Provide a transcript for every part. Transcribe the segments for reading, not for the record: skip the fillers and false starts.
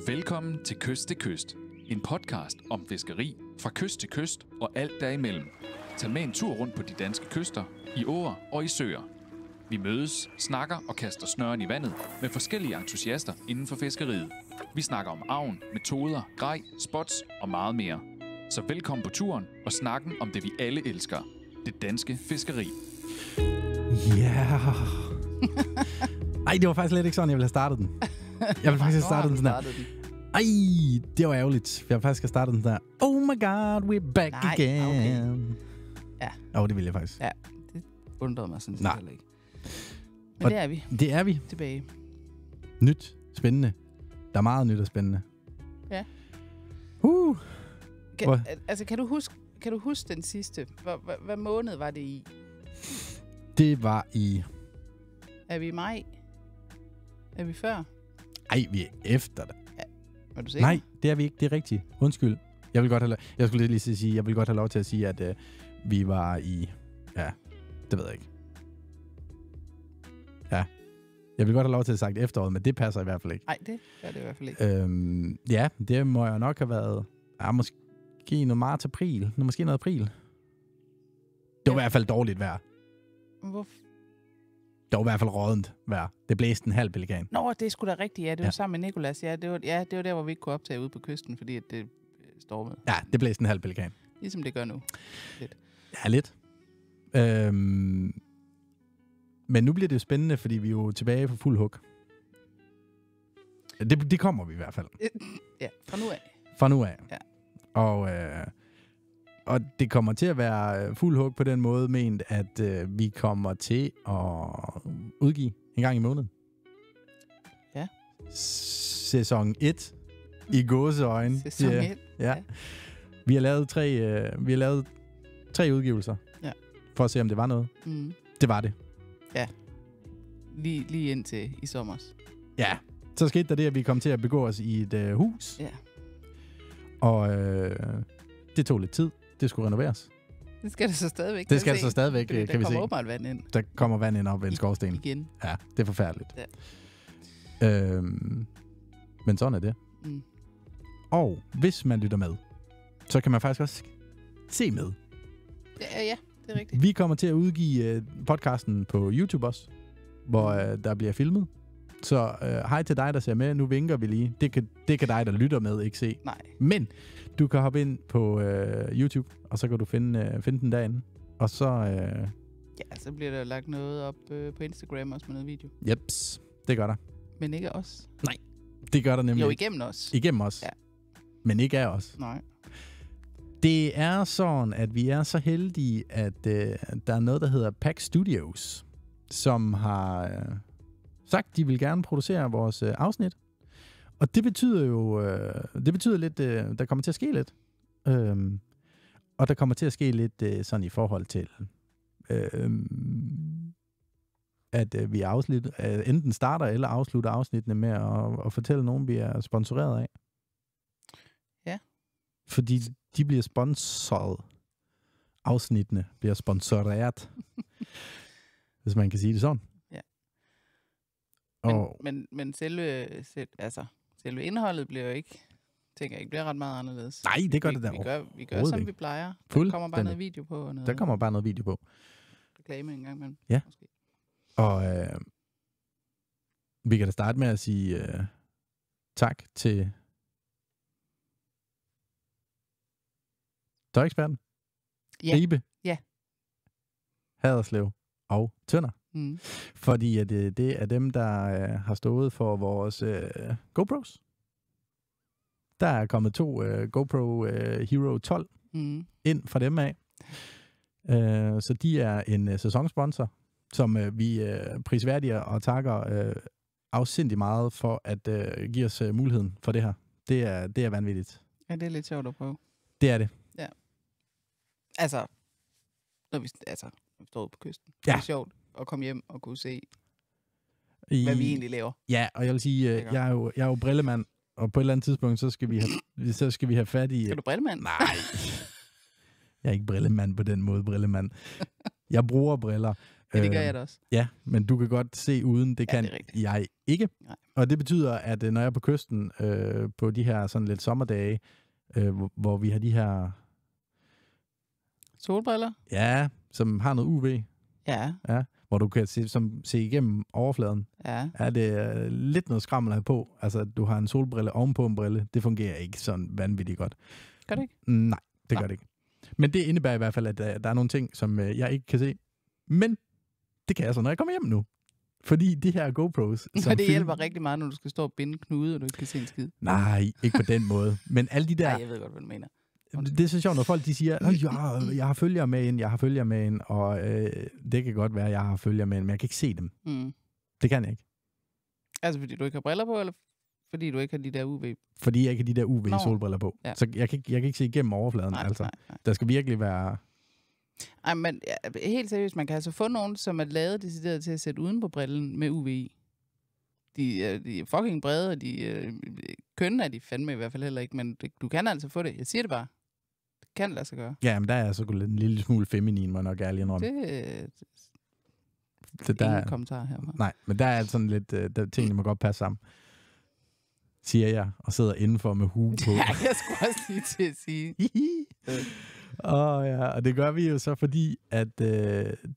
Velkommen til Kyst til Kyst. En podcast om fiskeri fra kyst til kyst og alt derimellem. Tag med en tur rundt på de danske kyster, i åer og i søer. Vi mødes, snakker og kaster snøren i vandet med forskellige entusiaster inden for fiskeriet. Vi snakker om agn, metoder, grej, spots og meget mere. Så velkommen på turen og snakken om det, vi alle elsker. Det danske fiskeri. Ja. Ej, det var faktisk lidt ikke sådan, jeg ville have startet den. Jeg ville faktisk have startet den sådan her. Ej, det var ærgerligt. Jeg ville faktisk have startet den sådan her. Oh my god, we're back again. Okay. Ja. Det ville jeg faktisk. Ja, det undrede mig sådan set heller ikke. Men og det er vi. Det er vi. Tilbage. Nyt. Spændende. Der er meget nyt og spændende. Ja. Kan du huske den sidste? Hvad måned var det i? Det var i... Er vi i maj? Er vi før? Ej, vi er efter det. Ja. Er du sikker? Nej, det er vi ikke. Det er rigtigt. Undskyld. Jeg skulle lige sige, jeg vil godt have lov til at sige, at vi var i... Ja, det ved jeg ikke. Ja. Jeg vil godt have lov til at have sagt efteråret, men det passer i hvert fald ikke. Nej, det gør det i hvert fald ikke. Ja, det må jo nok have været... Ja, måske noget marts-april. Måske noget april. Det var i hvert fald dårligt vejr. Hvorfor? Det var i hvert fald rådent vejr. Det blæste en halv pelikan. Nå, det er sgu da rigtigt. Ja, det var sammen med Nicolas. Ja, det var der, hvor vi ikke kunne optage ude på kysten, fordi det stormede. Ja, det blæste en halv pelikan. Ligesom det gør nu. Lidt. Ja, lidt. Men nu bliver det jo spændende, fordi vi er jo tilbage på fuld hug. Det kommer vi i hvert fald. Ja, fra nu af. Fra nu af. Ja. Og det kommer til at være fuld hug på den måde, ment, at vi kommer til at udgive en gang i måneden. Ja. Sæson 1 i gåseøjne. Sæson 1. Ja. Vi har lavet tre udgivelser. Ja. For at se, om det var noget. Mm. Det var det. Ja. Lige indtil i sommers. Ja. Så skete der det, at vi kom til at begå os i et hus. Ja. Og det tog lidt tid. Det skulle renoveres. Det skal det så stadigvæk. Det skal det så stadigvæk, kan vi se. Der kommer åbenbart vand ind. Der kommer vand ind op ved en skorsten. Igen. Ja, det er forfærdeligt. Ja. Men sådan er det. Mm. Og hvis man lytter med, så kan man faktisk også se med. Ja, det er rigtigt. Vi kommer til at udgive podcasten på YouTube også, hvor der bliver filmet. Så hej til dig, der ser med. Nu vinker vi lige. Det kan dig, der lytter med, ikke se. Nej. Men du kan hoppe ind på YouTube, og så kan du finde den derinde. Og så... Ja, så bliver der lagt noget op på Instagram også med noget video. Jeps, det gør der. Men ikke af os. Nej, det gør der nemlig. Jo, igennem os. Igennem os. Ja. Men ikke af os. Nej. Det er sådan, at vi er så heldige, at der er noget, der hedder Pack Studios, som har sagt, de vil gerne producere vores afsnit. Og det betyder jo, lidt, der kommer til at ske lidt. Og der kommer til at ske lidt sådan i forhold til, at vi enten starter eller afslutter afsnittene med at fortælle nogen, vi er sponsoreret af. Ja. Fordi de bliver sponsoret. Afsnittene bliver sponsoreret. Hvis man kan sige det sådan. Ja. Og men selve indholdet bliver jo ikke, tænker jeg ikke, bliver ret meget anderledes. Nej, det gør det der. Vi gør som vi plejer. Der kommer bare noget video på. Der kommer bare noget video på. Reklame en gang, men ja. Måske. Og vi kan da starte med at sige tak til tøjeksperten. Ja. Ribe. Ja. Haderslev og Tønder. Mm. Fordi at det er dem, der har stået for vores GoPros. Der er kommet 2 GoPro Hero 12 ind fra dem af. Så de er en sæsonsponsor, som vi prisværdiger og takker afsindigt meget for at give os muligheden for det her. Det er vanvittigt. Ja, det er lidt sjovt at prøve. Det er det. Ja. Altså, når vi står på kysten. Ja. Det er sjovt at komme hjem og kunne se, hvad vi egentlig laver. Ja, og jeg vil sige, jeg er jo brillemand, og på et eller andet tidspunkt, så skal vi have fat i... Er du brillemand? Nej. Jeg er ikke brillemand på den måde, brillemand. Jeg bruger briller. Ja, det gør jeg da også. Ja, men du kan godt se uden, det kan det jeg ikke. Nej. Og det betyder, at når jeg er på kysten på de her sådan lidt sommerdage, hvor vi har de her... Solbriller? Ja, som har noget UV. Ja. Hvor du kan se igennem overfladen. Ja. Er det lidt noget skrammel at have på? Altså, du har en solbrille ovenpå en brille. Det fungerer ikke sådan vanvittigt godt. Gør det ikke? Nej, det gør det ikke. Men det indebærer i hvert fald, at der er nogle ting, som jeg ikke kan se. Men det kan jeg så, når jeg kommer hjem nu. Fordi de her GoPros... Så det hjælper rigtig meget, når du skal stå og binde knude, og du ikke kan se en skid. Nej, ikke på den måde. Men alle de der... Nej, jeg ved godt, hvad du mener. Det er så sjovt, når folk de siger, jeg har følger med ind, og det kan godt være, at jeg har følger med ind, men jeg kan ikke se dem. Mm. Det kan jeg ikke. Altså, fordi du ikke har briller på, eller fordi du ikke har de der UV? Fordi jeg ikke har de der UV-solbriller på. Ja. Så jeg kan ikke se igennem overfladen. Nej. Der skal virkelig være... Ej, men helt seriøst, man kan altså få nogen, som er lavet decideret til at sætte uden på brillen med UV i. De er fucking brede, og de kønne er de fandme i hvert fald heller ikke, men du kan altså få det. Jeg siger det bare. Det kan lade sig gøre. Ja, men der er så en lille smule feminin, må jeg nok ærlig indrømme. Det er ingen kommentar her. Nej, men der er sådan lidt, tingene må godt passe sammen. Siger jeg, og sidder indenfor med hue på. Ja, jeg skulle også lige til at sige. Og det gør vi jo så, fordi at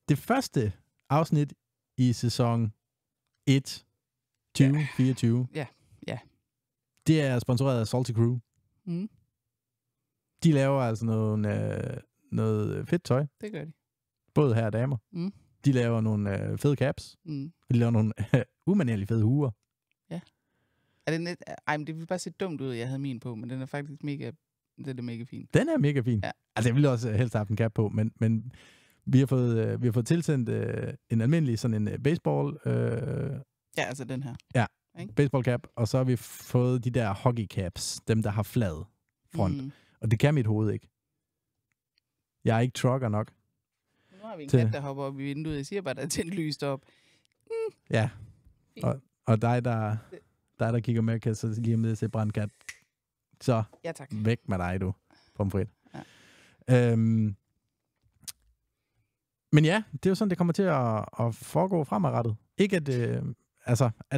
det første afsnit i sæson 1, 2024, ja. Det er sponsoreret af Salty Crew. Mm. De laver altså noget fedt tøj. Det gør de. Både herrer og damer. Mm. De laver nogle fede caps. Mm. De laver nogle umanerligt fede huer. Ja. Men det ville bare se dumt ud, at jeg havde min på, men den er faktisk mega fin. Den er mega fin. Ja. Altså, jeg ville også helst have haft en cap på, men vi har fået tilsendt en almindelig sådan en baseball... ja, altså den her. Ja, baseball cap, og så har vi fået de der hockey caps, dem der har flad front. Mm. Og det kan mit hoved ikke. Jeg er ikke trucker nok. Nu har vi en kat, der hopper op i vinduet. Jeg siger bare, der er tændt lyst op. Mm. Ja, og dig, der kigger med, kan så lige med at se brandkat. Så ja, tak. Væk med dig, du. Pomfrit. Ja. Men ja, det er jo sådan, det kommer til at foregå fremadrettet. Ikke at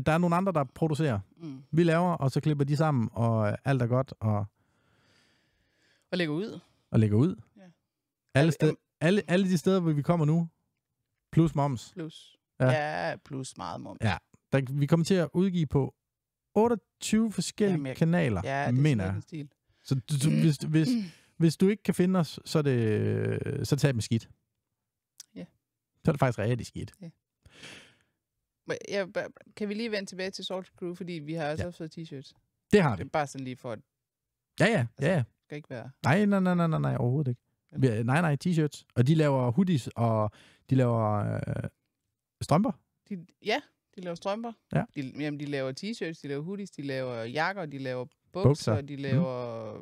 der er nogle andre, der producerer. Mm. Vi laver, og så klipper de sammen, og alt er godt. Og lægger ud. Ja. Alle de steder, hvor vi kommer nu, plus moms. Plus meget moms. Ja, vi kommer til at udgive på 28 forskellige kanaler, mener jeg. Så hvis du ikke kan finde os, så tag det med skidt. Ja. Så er det faktisk rigtig skidt. Ja. Kan vi lige vende tilbage til Salty Crew, fordi vi har også fået t-shirts? Det har vi. Det er bare sådan lige for at... Ja. Det skal ikke være... Nej, overhovedet ikke. Nej, t-shirts. Og de laver hoodies, og de laver strømper. De laver strømper. Ja. De laver t-shirts, de laver hoodies, de laver jakker, de laver bukser, de laver...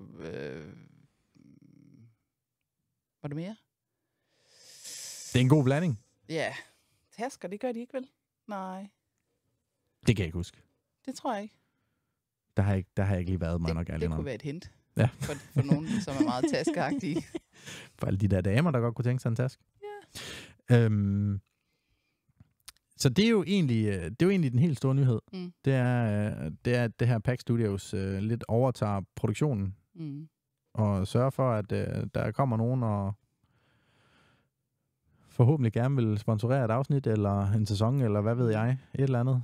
Hvad er det mere? Det er en god blanding. Ja. Tasker, det gør de ikke vel? Nej. Det kan jeg ikke huske. Det tror jeg ikke. Der har jeg ikke lige været mig nok ærlig. Det kunne være et hint. Ja. For nogen, som er meget taskeagtige. For alle de der damer, der godt kunne tænke sig en taske. Ja. Så det er jo egentlig den helt store nyhed. Mm. Det er det her Pack Studios lidt overtager produktionen. Mm. Og sørger for, at der kommer nogen og forhåbentlig gerne vil sponsorere et afsnit, eller en sæson, eller hvad ved jeg, et eller andet.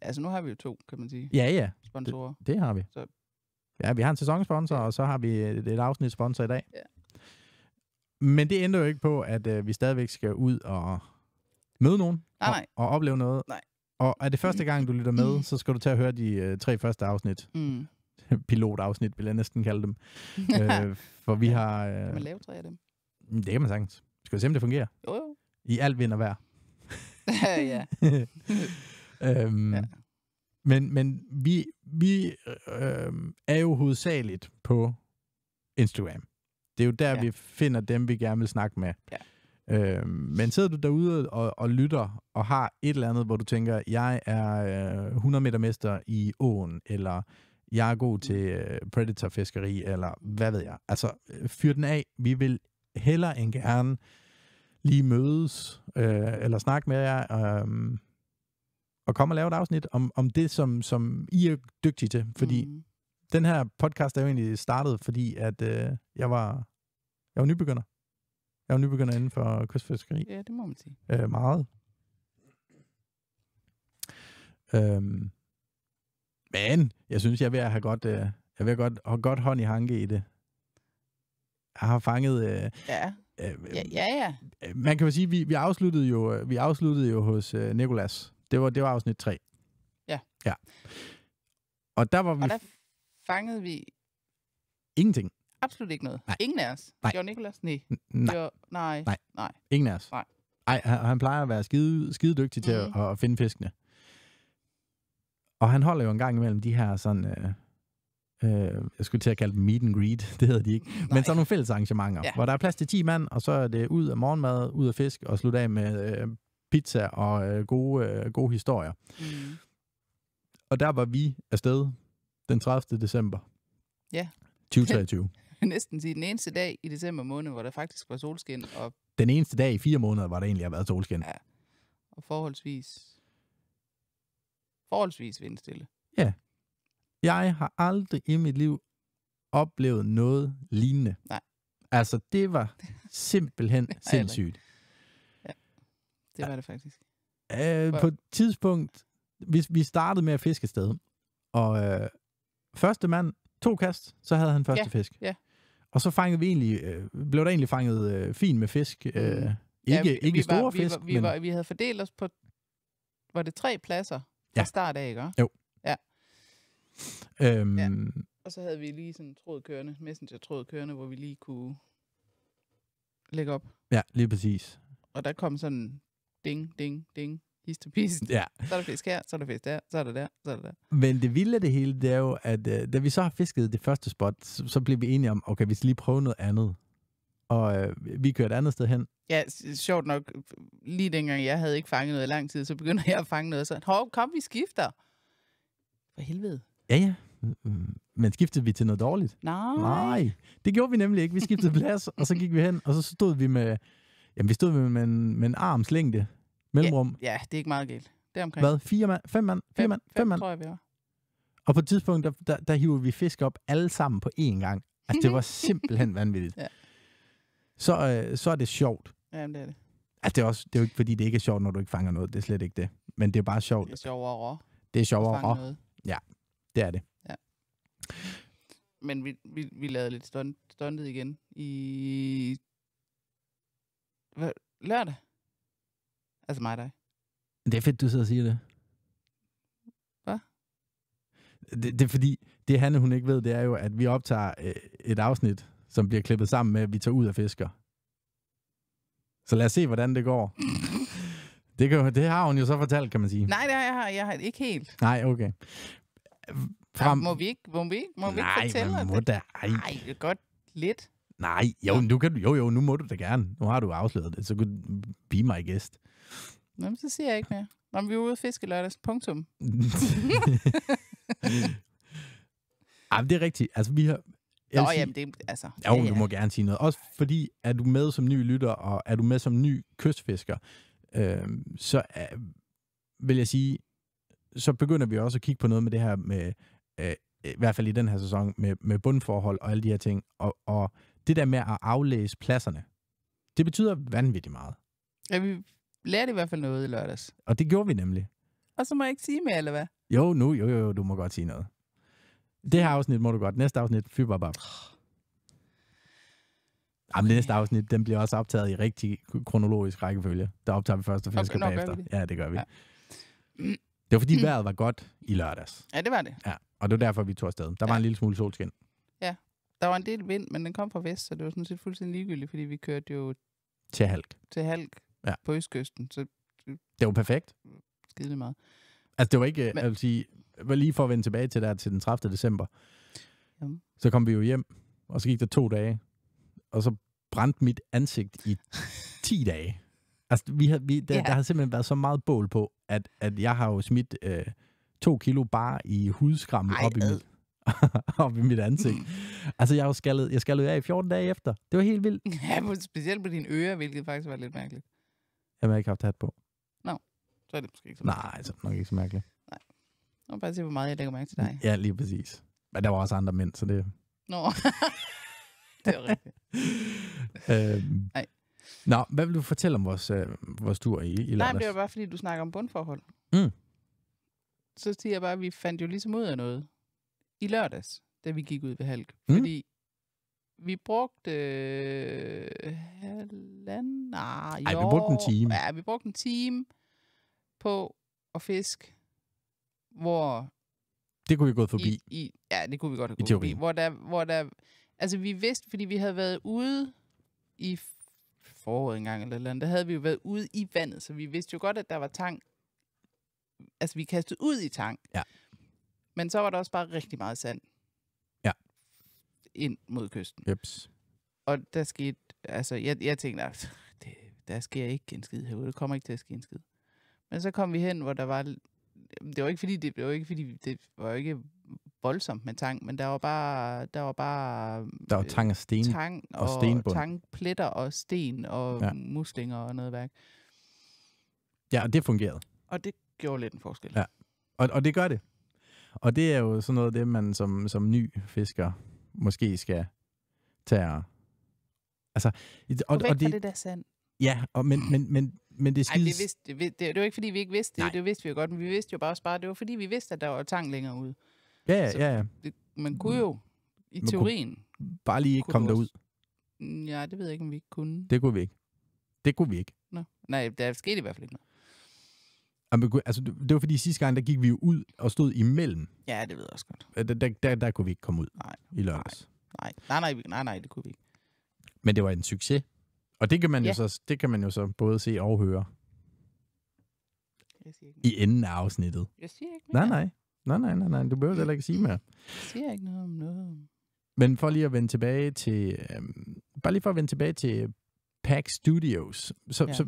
Altså nu har vi jo 2, kan man sige. Ja. Sponsorer. Det har vi. Så. Ja, vi har en sæsonsponsor, og så har vi et afsnitssponsor i dag. Ja. Men det ændrer jo ikke på, at vi stadigvæk skal ud og møde nogen. Nej. Og opleve noget. Nej. Og er det første gang, du lytter med, så skal du til at høre de 3 første afsnit. Mm. Pilotafsnit, vil jeg næsten kalde dem. For vi har... Kan man lave 3 af dem? Det kan man sagtens. Skal vi se, om det fungerer? Jo. I alt vind og vejr. Ja. Ja. Men vi er jo hovedsageligt på Instagram. Det er jo der, vi finder dem, vi gerne vil snakke med. Ja. Men sidder du derude og lytter og har et eller andet, hvor du tænker, jeg er 100 meter mester i åen, eller jeg er god til predatorfiskeri, eller hvad ved jeg. Altså, fyr den af. Vi vil hellere end gerne lige mødes, eller snakke med jer, at komme og lave et afsnit om det, som I er dygtige til. Fordi den her podcast er jo egentlig startet, fordi at jeg var nybegynder. Jeg var nybegynder inden for kystfiskeri. Ja, det må man sige. Meget. Men jeg synes, jeg vil have godt hånd i hanke i det. Jeg har fanget... Ja. Man kan jo sige, vi afsluttede jo hos Nicolas. Det var afsnit 3. Ja. Og der var vi... Og der fangede vi... Ingenting. Absolut ikke noget. Nej. Ingen af os. Nej. Gjorde Nicolas? Nej. Nej. Ingen af os. Nej. Ej, han plejer at være skide dygtig til at finde fiskene. Og han holder jo en gang imellem de her sådan... jeg skulle til at kalde dem meet and greet, det hedder de ikke. Nej. Men så nogle fælles arrangementer, hvor der er plads til 10 mand, og så er det ud af morgenmad, ud af fisk, og slutte af med pizza og gode historier. Og der var vi afsted den 30. december. Ja. 2023. Næsten sige den eneste dag i december måned, hvor der faktisk var solskin. Og... Den eneste dag i 4 måneder, hvor der egentlig har været solskin. Ja. Og forholdsvis vindstille. Ja. Jeg har aldrig i mit liv oplevet noget lignende. Nej. Altså, det var simpelthen sindssygt. Ja, det var det faktisk. På et tidspunkt, vi startede med at fiske et sted, og første mand, 2 kast, så havde han første fisk. Ja. Og så fangede vi egentlig, blev der egentlig fanget fint med fisk. Ikke store fisk, vi havde fordelt os på, var det 3 pladser fra start af, ikke? Jo. Ja. Og så havde vi lige sådan en messenger-tråd kørende, hvor vi lige kunne lægge op. Ja, lige præcis. Og der kom sådan ding, ding, ding, hist og pist. Ja. Så er der fisk her, så er der fisk der, så er der der, så er der der. Men det vilde af det hele, det er jo, at da vi så har fisket det første spot, så blev vi enige om, okay, vi skal lige prøve noget andet. Og vi kørte et andet sted hen. Ja, sjovt nok, lige dengang jeg havde ikke fanget noget i lang tid, så begynder jeg at fange noget, så kom, vi skifter. For helvede. Ja. Men skiftede vi til noget dårligt? Nej, det gjorde vi nemlig ikke. Vi skiftede plads, og så gik vi hen, og så stod vi med en arms længde mellemrum. Ja, det er ikke meget galt. Det er omkring. Hvad? 4 mand? 5 mand? 5 mand? Tror jeg, vi var. Og på et tidspunkt, der hiver vi fisk op alle sammen på én gang. Altså, det var simpelthen vanvittigt. Ja. Så er det sjovt. Jamen, det er det. Altså, det er jo ikke, fordi det ikke er sjovt, når du ikke fanger noget. Det er slet ikke det. Men det er bare sjovt. Det er sjovere. Det er sjovere. Ja, det er det. Ja. Men vi lavede lidt stuntet igen i lørdag. Altså mig og dig. Det er fedt, du sidder og siger det. Hvad? Det er fordi, det Hanne, hun ikke ved, det er jo, at vi optager et afsnit, som bliver klippet sammen med, at vi tager ud af fisker. Så lad os se, hvordan det går. Det har hun jo så fortalt, kan man sige. Nej, jeg har ikke helt. Nej, okay. Må vi ikke fortælle man må da. Nej, det er godt lidt. Nej, nu må du da gerne. Nu har du afsløret det, så kan du be my guest. Nå, så siger jeg ikke mere. Nå, vi er ude at fiske lørdags. Punktum. Ej, det er rigtigt. Altså, vi har... Jamen, det er... Altså, ja. Du må gerne sige noget. Også fordi, er du med som ny lytter, og er du med som ny kystfisker, så vil jeg sige, så begynder vi også at kigge på noget med det her med, i hvert fald i den her sæson, med bundforhold og alle de her ting. Og det der med at aflæse pladserne, det betyder vanvittigt meget. Ja, vi lærte i hvert fald noget i lørdags. Og det gjorde vi nemlig. Og så må jeg ikke sige mere, eller hvad? Jo, du må godt sige noget. Det her afsnit må du godt. Næste afsnit, fyrbabab. Jamen, det næste afsnit, den bliver også optaget i rigtig kronologisk rækkefølge. Der optager vi først og fisker bagefter. Ja, det gør vi. Ja. Det var fordi vejret var godt i lørdags. Ja, det var det. Ja, og det var derfor, vi tog afsted. Der var en lille smule solskin. Ja, der var en del vind, men den kom fra vest, så det var sådan set fuldstændig ligegyldigt, fordi vi kørte jo til halk på østkysten. Så det var perfekt. Skide meget. Altså, det var ikke, jeg vil sige, lige for at vende tilbage til den 30. december, så kom vi jo hjem, og så gik der 2 dage, og så brændte mit ansigt i 10 dage. Altså, der har simpelthen været så meget bål på, at jeg har jo smidt 2 kilo bare i hudskrammet op i mit ansigt. Altså, jeg skallede af i 14 dage efter. Det var helt vildt. Ja, specielt på dine ører, hvilket faktisk var lidt mærkeligt. Jeg har ikke haft hat på. Nå, Så er det måske ikke så Nej, så er det nok ikke så mærkeligt. Nej. Nu må bare se, hvor meget jeg lægger mærke til dig. Ja, lige præcis. Men der var også andre mænd, så det... Nå, det er rigtigt. Nej. Nå, hvad vil du fortælle om vores tur i lørdags? Nej, men det var bare, fordi du snakker om bundforhold. Mm. Så siger jeg bare, at vi fandt jo ligesom ud af noget i lørdags, da vi gik ud ved Halk. Mm. Fordi vi brugte halvanden... vi brugte en time. Ja, vi brugte en time på at fiske, hvor... Det kunne vi gå forbi. Ja, det kunne vi godt have I gået teorien. forbi. Hvor der... Altså, vi vidste, fordi vi havde været ude i foråret engang eller andet, der havde vi jo været ude i vandet, så vi vidste jo godt, at der var tang. Altså, vi kastede ud i tang. Ja. Men så var der også bare rigtig meget sand. Ja. Ind mod kysten. Jeps. Og der skete... Altså, jeg tænkte, der sker ikke en skid herude. Det kommer ikke til at ske en skid. Men så kom vi hen, hvor der var... Det var ikke fordi, det var ikke voldsomt med tang, men der var tang og sten. Tang og stenbund. tangpletter og sten og muslinger og noget værk. Ja, og det fungerede. Og det gjorde lidt en forskel. Ja. Og det gør det. Og det er jo sådan noget af det, man som ny fisker måske skal tage. Altså, og væk fra det der sand. Ja, men det er skide... Det var ikke, fordi vi ikke vidste det. Det vidste vi jo godt, men vi vidste jo bare, det var fordi, vi vidste, at der var tang længere ude. Ja. Man kunne jo, i teorien... Bare lige ikke komme derud. Ja, det ved jeg ikke, om vi ikke kunne. Det kunne vi ikke. Nå. Nej, der skete i hvert fald ikke noget. Altså, det var fordi sidste gang, der gik vi jo ud og stod imellem. Ja, det ved jeg også godt. Der kunne vi ikke komme ud i lørdags. Nej, det kunne vi ikke. Men det var en succes. Og det kan man jo så både se og høre i enden af afsnittet. Jeg siger ikke mere. Nej. Du behøver heller ikke sige mere. Jeg siger ikke noget om noget. Men for lige at vende tilbage til Pack Studios, så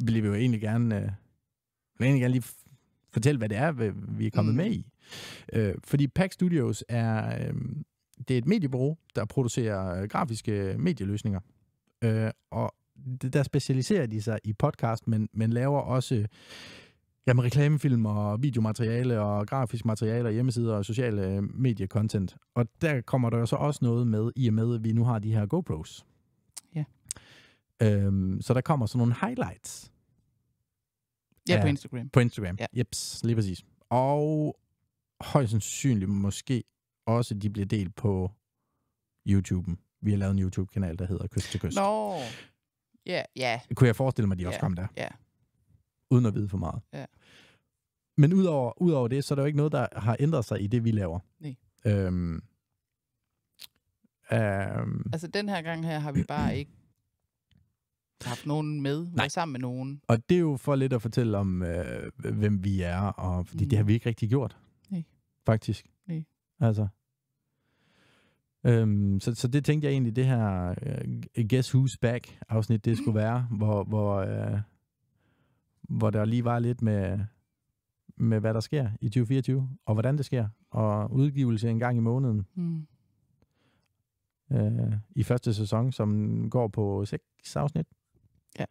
vil vi jo egentlig gerne lige fortælle, hvad det er, vi er kommet med i. Fordi Pack Studios det er et mediebureau, der producerer grafiske medieløsninger. Og der specialiserer de sig i podcast, men laver også reklamefilm og videomateriale og grafisk materiale og hjemmesider og sociale mediecontent. Og der kommer der jo så også noget med, i og med, at vi nu har de her GoPros. Ja. Så der kommer sådan nogle highlights. Ja, på Instagram. På Instagram, ja. Jeps, lige præcis. Og højst sandsynligt måske også, de bliver delt på YouTube'en. Vi har lavet en YouTube-kanal, der hedder Kyst til Kyst. Nå, ja. Kunne jeg forestille mig, at de også kom der? Ja. Uden at vide for meget. Ja. Men udover det, så er der jo ikke noget, der har ændret sig i det, vi laver. Nej. Altså, den her gang her har vi bare ikke haft nogen med, været sammen med nogen. Og det er jo for lidt at fortælle om, hvem vi er, og fordi det har vi ikke rigtig gjort. Nej. Faktisk. Nej. Altså. Så det tænkte jeg egentlig, det her Guess Who's Back afsnit, det skulle være, hvor der lige var lidt med hvad der sker i 2024, og hvordan det sker, og udgivelse en gang i måneden. I første sæson, som går på 6 afsnit. Ja.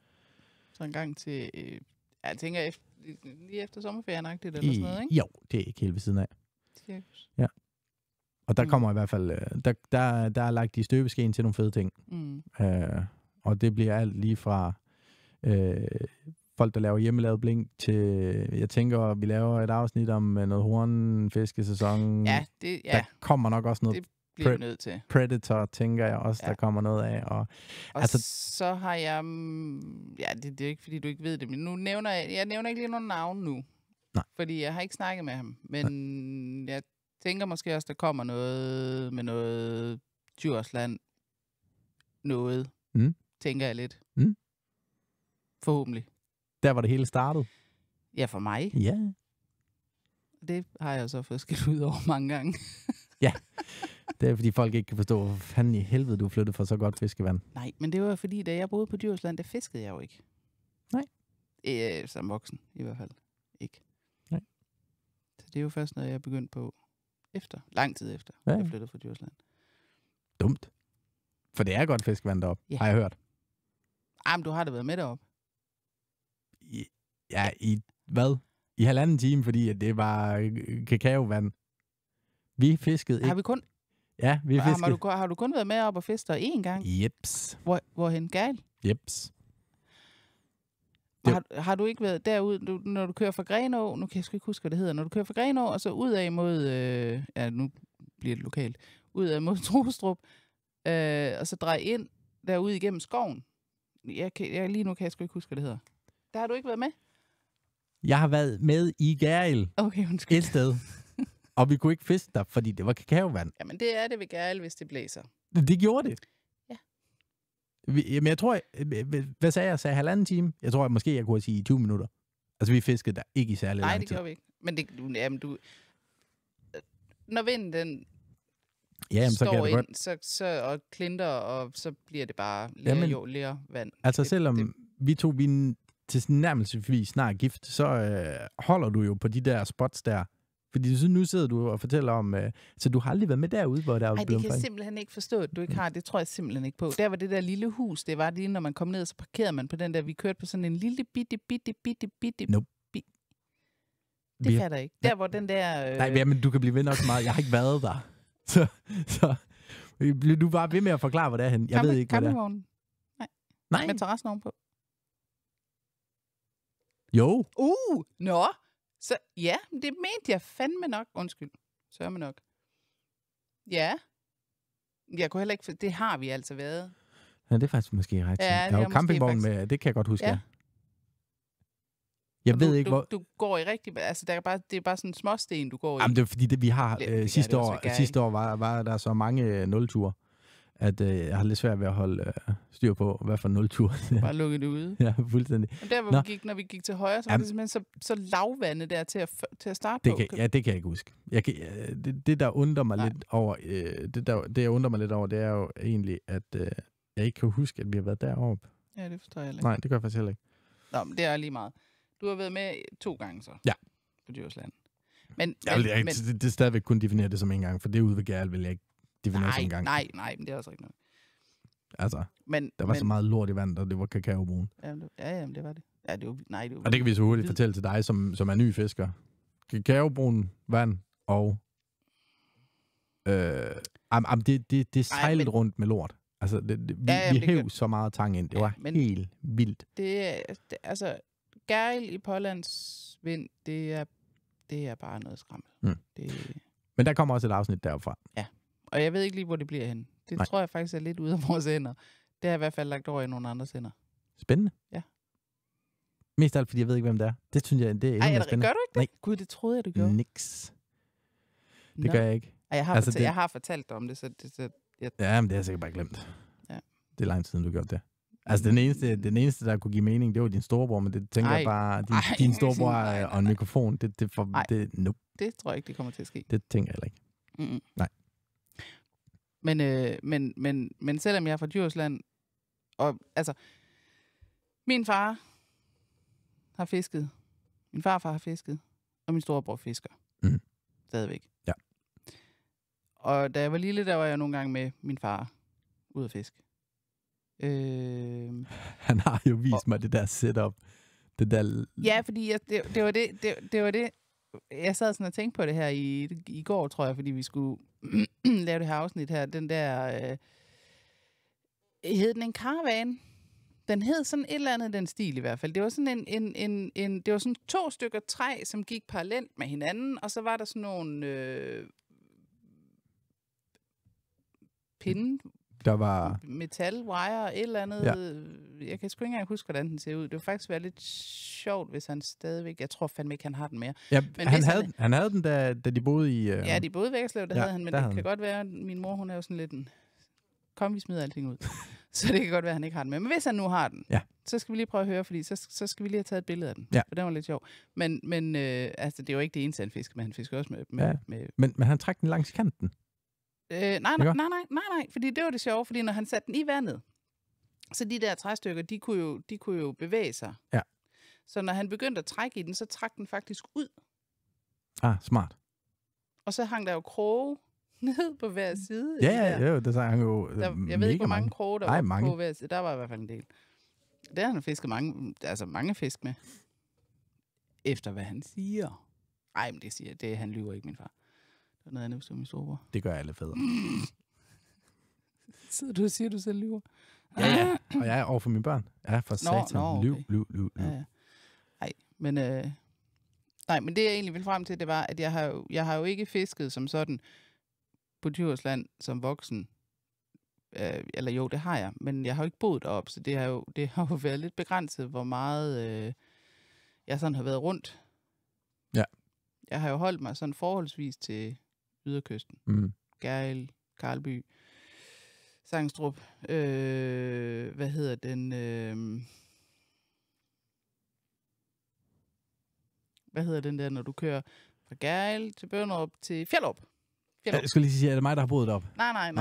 Så en gang til, jeg tænker lige efter sommerferien-agtigt eller sådan noget, ikke? Jo, det er ikke helt ved siden af. Cirkus. Ja. Og der kommer i hvert fald, der er lagt i støbeskeen til nogle fede ting. Og det bliver alt lige fra folk, der laver hjemmelavet blink, til, jeg tænker, vi laver et afsnit om noget hornfiskesæson. Ja, der kommer nok også noget. Det bliver vi nødt til. Predator, tænker jeg også, der kommer noget af. Og altså, så har jeg... Ja, det er ikke, fordi du ikke ved det, men nu nævner jeg nævner ikke lige nogen navn nu. Nej. Fordi jeg har ikke snakket med ham. Men jeg tænker måske også, der kommer noget med noget Djursland. Noget. Tænker jeg lidt. Forhåbentlig. Der var det hele startet. Ja, for mig. Ja. Det har jeg så fået skilt ud over mange gange. Ja. Det er, fordi folk ikke kan forstå, hvor fanden i helvede du flyttede fra så godt fiskevand. Nej, men det var fordi, da jeg boede på Djursland, der fiskede jeg jo ikke. Nej. Som voksen, i hvert fald. Ikke. Nej. Så det er jo først noget, jeg er begyndt på lang tid efter, jeg flyttede fra Djursland. Dumt. For det er godt fiskevand deroppe, har jeg hørt. Men du har da været med deroppe. Ja, i hvad? I 1,5 time, fordi det var kakaovand. Vi fiskede ikke. Har vi kun... Ja, vi fiskede. Har du kun været med op og fiske der én gang? Jeps. Hvorhen? Gejl? Jeps. Har du ikke været derude, når du kører fra Grenå, nu kan jeg sgu ikke huske, hvad det hedder, når du kører fra Grenå, og så ud af mod, nu bliver det lokalt, ud af mod Trostrup, og så drej ind derude igennem skoven. Lige nu kan jeg sgu ikke huske, hvad det hedder. Der har du ikke været med? Jeg har været med i Gærl. Okay, undskyld. Et sted. Og vi kunne ikke fiske der, fordi det var kakaovand. Jamen, det er det ved Gærl, hvis det blæser. Det gjorde det. Ja. Men jeg tror, hvad sagde jeg? Sagde 1,5 time? Jeg tror, måske jeg kunne sige 20 minutter. Altså, vi fiskede der ikke i særlig lang tid. Nej, det gjorde vi ikke. Men når vinden den står ind, så og klinter, og så bliver det bare lere vand. Altså, selvom vi to til nærmelsesvis snart gift, så holder du jo på de der spots der. Fordi nu sidder du og fortæller om, så du har aldrig været med derude, hvor der er blevet... Nej, det kan jeg simpelthen ikke forstå, at du ikke har. Det tror jeg simpelthen ikke på. Der var det der lille hus, det var lige, når man kom ned, så parkerede man på den der, vi kørte på sådan en lille bitte... Nope. Det fatter jeg ikke. Der, hvor den der... Nej, men du kan blive ved nok så meget. Jeg har ikke været der. Så bliver du bare ved med at forklare, hvor det er henne. Jeg ved ikke, hvad det er. Nej. Med terrassen ovenpå. Jo. Nå. Så ja, det mente jeg fandme nok. Undskyld. Sørme nok. Ja. Jeg kunne heller ikke... Det har vi altså været. Ja, det er faktisk måske ret. Ja, jeg har jo campingvogn med, det kan jeg godt huske, ja. Jeg ved ikke, hvor... Du går i rigtig... Altså, det er bare sådan en småsten, du går i. Jamen, det er fordi, vi har... Sidste år var der så mange nulture, at jeg har lidt svært ved at holde styr på, hvad for nulture. Bare lukke det ude. Ja, fuldstændig. Men der, hvor når vi gik til højre, så var det simpelthen så lavvande der til at starte på. Det kan jeg ikke huske. Det, der undrer mig lidt over... Det, jeg undrer mig lidt over, det er jo egentlig, at jeg ikke kan huske, at vi har været deroppe. Ja, det forstår jeg ikke. Nej, det gør jeg faktisk heller ikke. Nå, men det er lige meget. Du har været med 2 gange så. Ja. På Djursland. Det er stadigvæk kun definere det som en gang, for det ude ved Gærl vil jeg ikke definere som en gang. Nej, men det er også ikke noget. Altså, der var så meget lort i vandet, og det var kakaobrun. Ja, det var det. Ja, det var og det kan vi så hurtigt fortælle til dig, som er ny fisker. Kakaobrun vand, og det sejlede rundt med lort. Altså, vi hæv så meget tang ind. Det var helt vildt. Altså, Gærl i Pålands vind, det er bare noget skrammel. Men der kommer også et afsnit derfra. Ja, og jeg ved ikke lige, hvor det bliver henne. Det tror jeg faktisk er lidt ude af vores hænder. Det har jeg i hvert fald lagt over i nogle andres hænder. Spændende. Ja. Mest alt, fordi jeg ved ikke, hvem det er. Det synes jeg, det er endnu mere spændende. Gør du ikke det? Nej. Gud, det troede jeg, du gjorde. Niks. Det gør jeg ikke. Jeg har fortalt dig om det, så Ja, men det har jeg sikkert bare glemt. Ja. Det er lang tid, du gjorde det. Altså, den eneste, der kunne give mening, det var din storebror, men det tænker jeg bare, din storebror og en mikrofon, nope. Det tror jeg ikke, det kommer til at ske. Det tænker jeg heller ikke. Mm-mm. Nej. Men selvom jeg er fra Djursland, og altså, min far har fisket, min farfar har fisket, og min storebror fisker. Mm. Stadigvæk. Ja. Og da jeg var lille, der var jeg nogle gange med min far ud at fiske. Han har jo vist mig det der setup. Det der... Ja, fordi det var det. Jeg sad sådan og tænkte på det her i går, tror jeg, fordi vi skulle lave det her afsnit her. Den der... hed den en caravan? Den hed sådan et eller andet den stil i hvert fald. Det var sådan det var sådan 2 stykker træ, som gik parallelt med hinanden, og så var der sådan nogle pinde. Der var... Metal, wire, et eller andet. Ja. Jeg kan sgu ikke engang huske, hvordan den ser ud. Det var faktisk være lidt sjovt, hvis han stadigvæk... Jeg tror fandme ikke, han har den mere. Ja, men han havde den, da de boede i... Ja, de boede i Vækkerslev, havde han, men det kan godt være, min mor, hun er jo sådan lidt en... Kom, vi smider alting ud. Så det kan godt være, at han ikke har den med. Men hvis han nu har den, så skal vi lige prøve at høre, fordi så skal vi lige have taget et billede af den. Ja. For den var lidt sjov. Men altså, det er jo ikke det eneste, han fisker, men han fisker også med... Men han trak den langs kanten. Nej, fordi det var det sjove, fordi når han satte den i vandet, så de der træstykker, de kunne jo bevæge sig. Ja. Så når han begyndte at trække i den, så trak den faktisk ud. Smart. Og så hang der jo kroge ned på hver side. Ja, det sagde han jo. Jeg ved ikke, hvor mange kroge der var mange. på hver side. Der var i hvert fald en del. Der har han fisket mange fisk med. Efter hvad han siger. Ej, men han lyver ikke, min far. Der er noget andet, som min storebror. Det gør alle fædre. Så du siger, du selv lyver? Ja. Og jeg er over for mine børn. Ja, for satan. Okay. Lyv. Ja. Nej, men... men det jeg egentlig ville frem til, det var, at jeg har jo ikke fisket som sådan på Djursland som voksen. Eller jo, det har jeg, men jeg har jo ikke boet deroppe, så det har jo været lidt begrænset, hvor meget jeg sådan har været rundt. Ja. Jeg har jo holdt mig sådan forholdsvis til yderkysten. Gærrild, Karlby, Sangstrup, hvad hedder den... Hvad hedder den der, når du kører fra Gærrild til Bønderup til Fjellerup? Jeg skulle lige sige, er det mig, der har boet deroppe? Nej.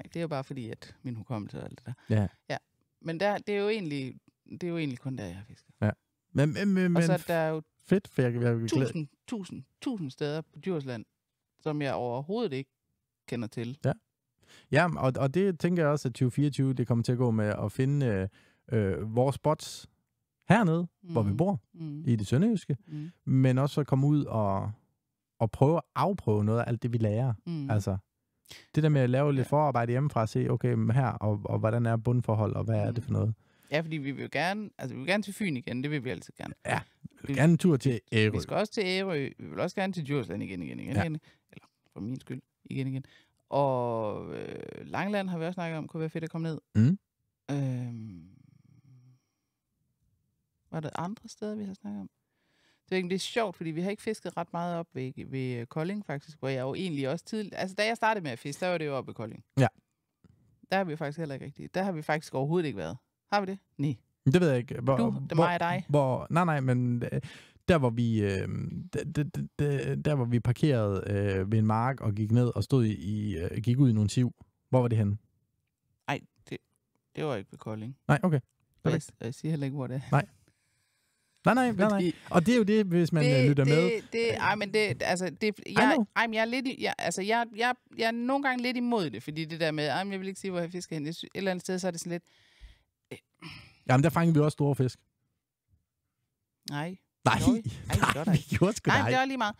Det er jo bare fordi, at min hukommelse og alt det der. Ja. Men det er jo egentlig kun der, jeg har fisket. Ja. Men og så der er jo fedt, for jeg vil 1000 steder på Djursland, som jeg overhovedet ikke kender til. Ja. Ja, og det tænker jeg også, at 2024, det kommer til at gå med at finde vores spots hernede, hvor vi bor, i det sønderjyske, men også at komme ud og prøve at afprøve noget af alt det, vi lærer. Altså, det der med at lave lidt forarbejde hjemmefra, at se, okay, her, og hvordan er bundforhold, og hvad er det for noget? Ja, fordi vi vil gerne til Fyn igen, det vil vi altid gerne. Ja, vi vil gerne en tur til Ærø. Vi skal også til Ærø, vi vil også gerne til Djursland igen. Ja. Eller for min skyld, igen. Og Langeland har vi også snakket om, kunne være fedt at komme ned. Var der andre steder, vi har snakket om? Det er sjovt, fordi vi har ikke fisket ret meget op ved Kolding, faktisk, hvor jeg jo egentlig også tidligt... Altså, da jeg startede med at fiske, der var det jo oppe ved Kolding. Ja. Der har vi faktisk heller ikke rigtigt. Der har vi faktisk overhovedet ikke været. Har vi det? Nej. Det ved jeg ikke. Det er mig og dig. Nej, men der hvor vi parkerede ved en mark og gik ned og gik ud i nogle siv. Hvor var det henne? Nej, det var ikke ved Kolding. Nej, okay. Jeg siger heller ikke, hvor det er. Nej. Nej. Og det er jo det, hvis man lytter med. Jeg er lidt jeg er nogle gange lidt imod det, fordi det der med, jeg vil ikke sige, hvor jeg fisker hen. Et eller andet sted, så er det sådan lidt... Jamen, der fangede vi også store fisk. Nej. Vi gjorde sgu nej. Det var lige meget.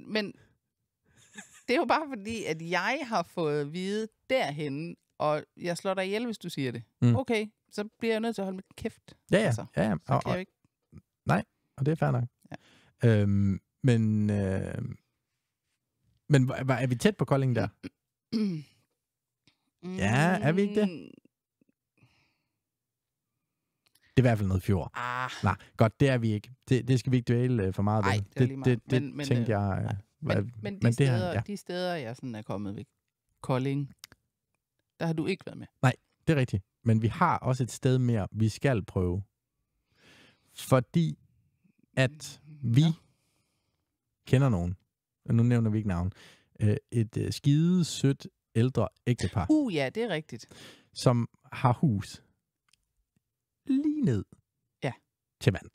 Men det er jo bare fordi, at jeg har fået at vide derhenne, og jeg slår dig ihjel, hvis du siger det. Okay, så bliver jeg nødt til at holde mit kæft. Ja. Altså, Så kan jeg ikke... Nej, og det er fair nok. Ja. Men er vi tæt på Kolding der? Ja, er vi ikke det? Det er i hvert fald noget fjord. Nej, godt, det er vi ikke. Det skal vi ikke dvæle for meget ved. Det tænkte jeg... Men de steder, jeg sådan er kommet ved Kolding, der har du ikke været med. Nej, det er rigtigt. Men vi har også et sted mere, vi skal prøve. Fordi at vi kender nogen, og nu nævner vi ikke navn, et skide sødt ældre ægtepar. Ja, det er rigtigt. Som har hus lige ned til vand.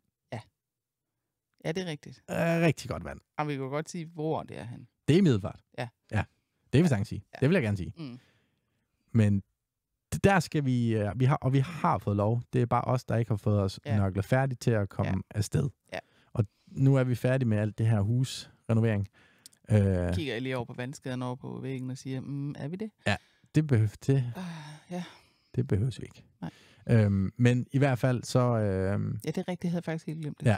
Ja, det er rigtigt. Rigtig godt vand. Og vi kan godt sige, hvor det er han. Det er Middelfart. Ja. Det vil jeg sagtens sige. Ja. Det vil jeg gerne sige. Men der skal vi har fået lov. Det er bare os, der ikke har fået os nørklet færdigt til at komme afsted. Ja. Og nu er vi færdige med alt det her husrenovering. Kigger jeg lige over på vandskaden over på væggen og siger, er vi det? Ja, det behøves vi ikke. Nej. Men i hvert fald så... ja, det er rigtigt. Jeg havde faktisk helt glemt det. Ja.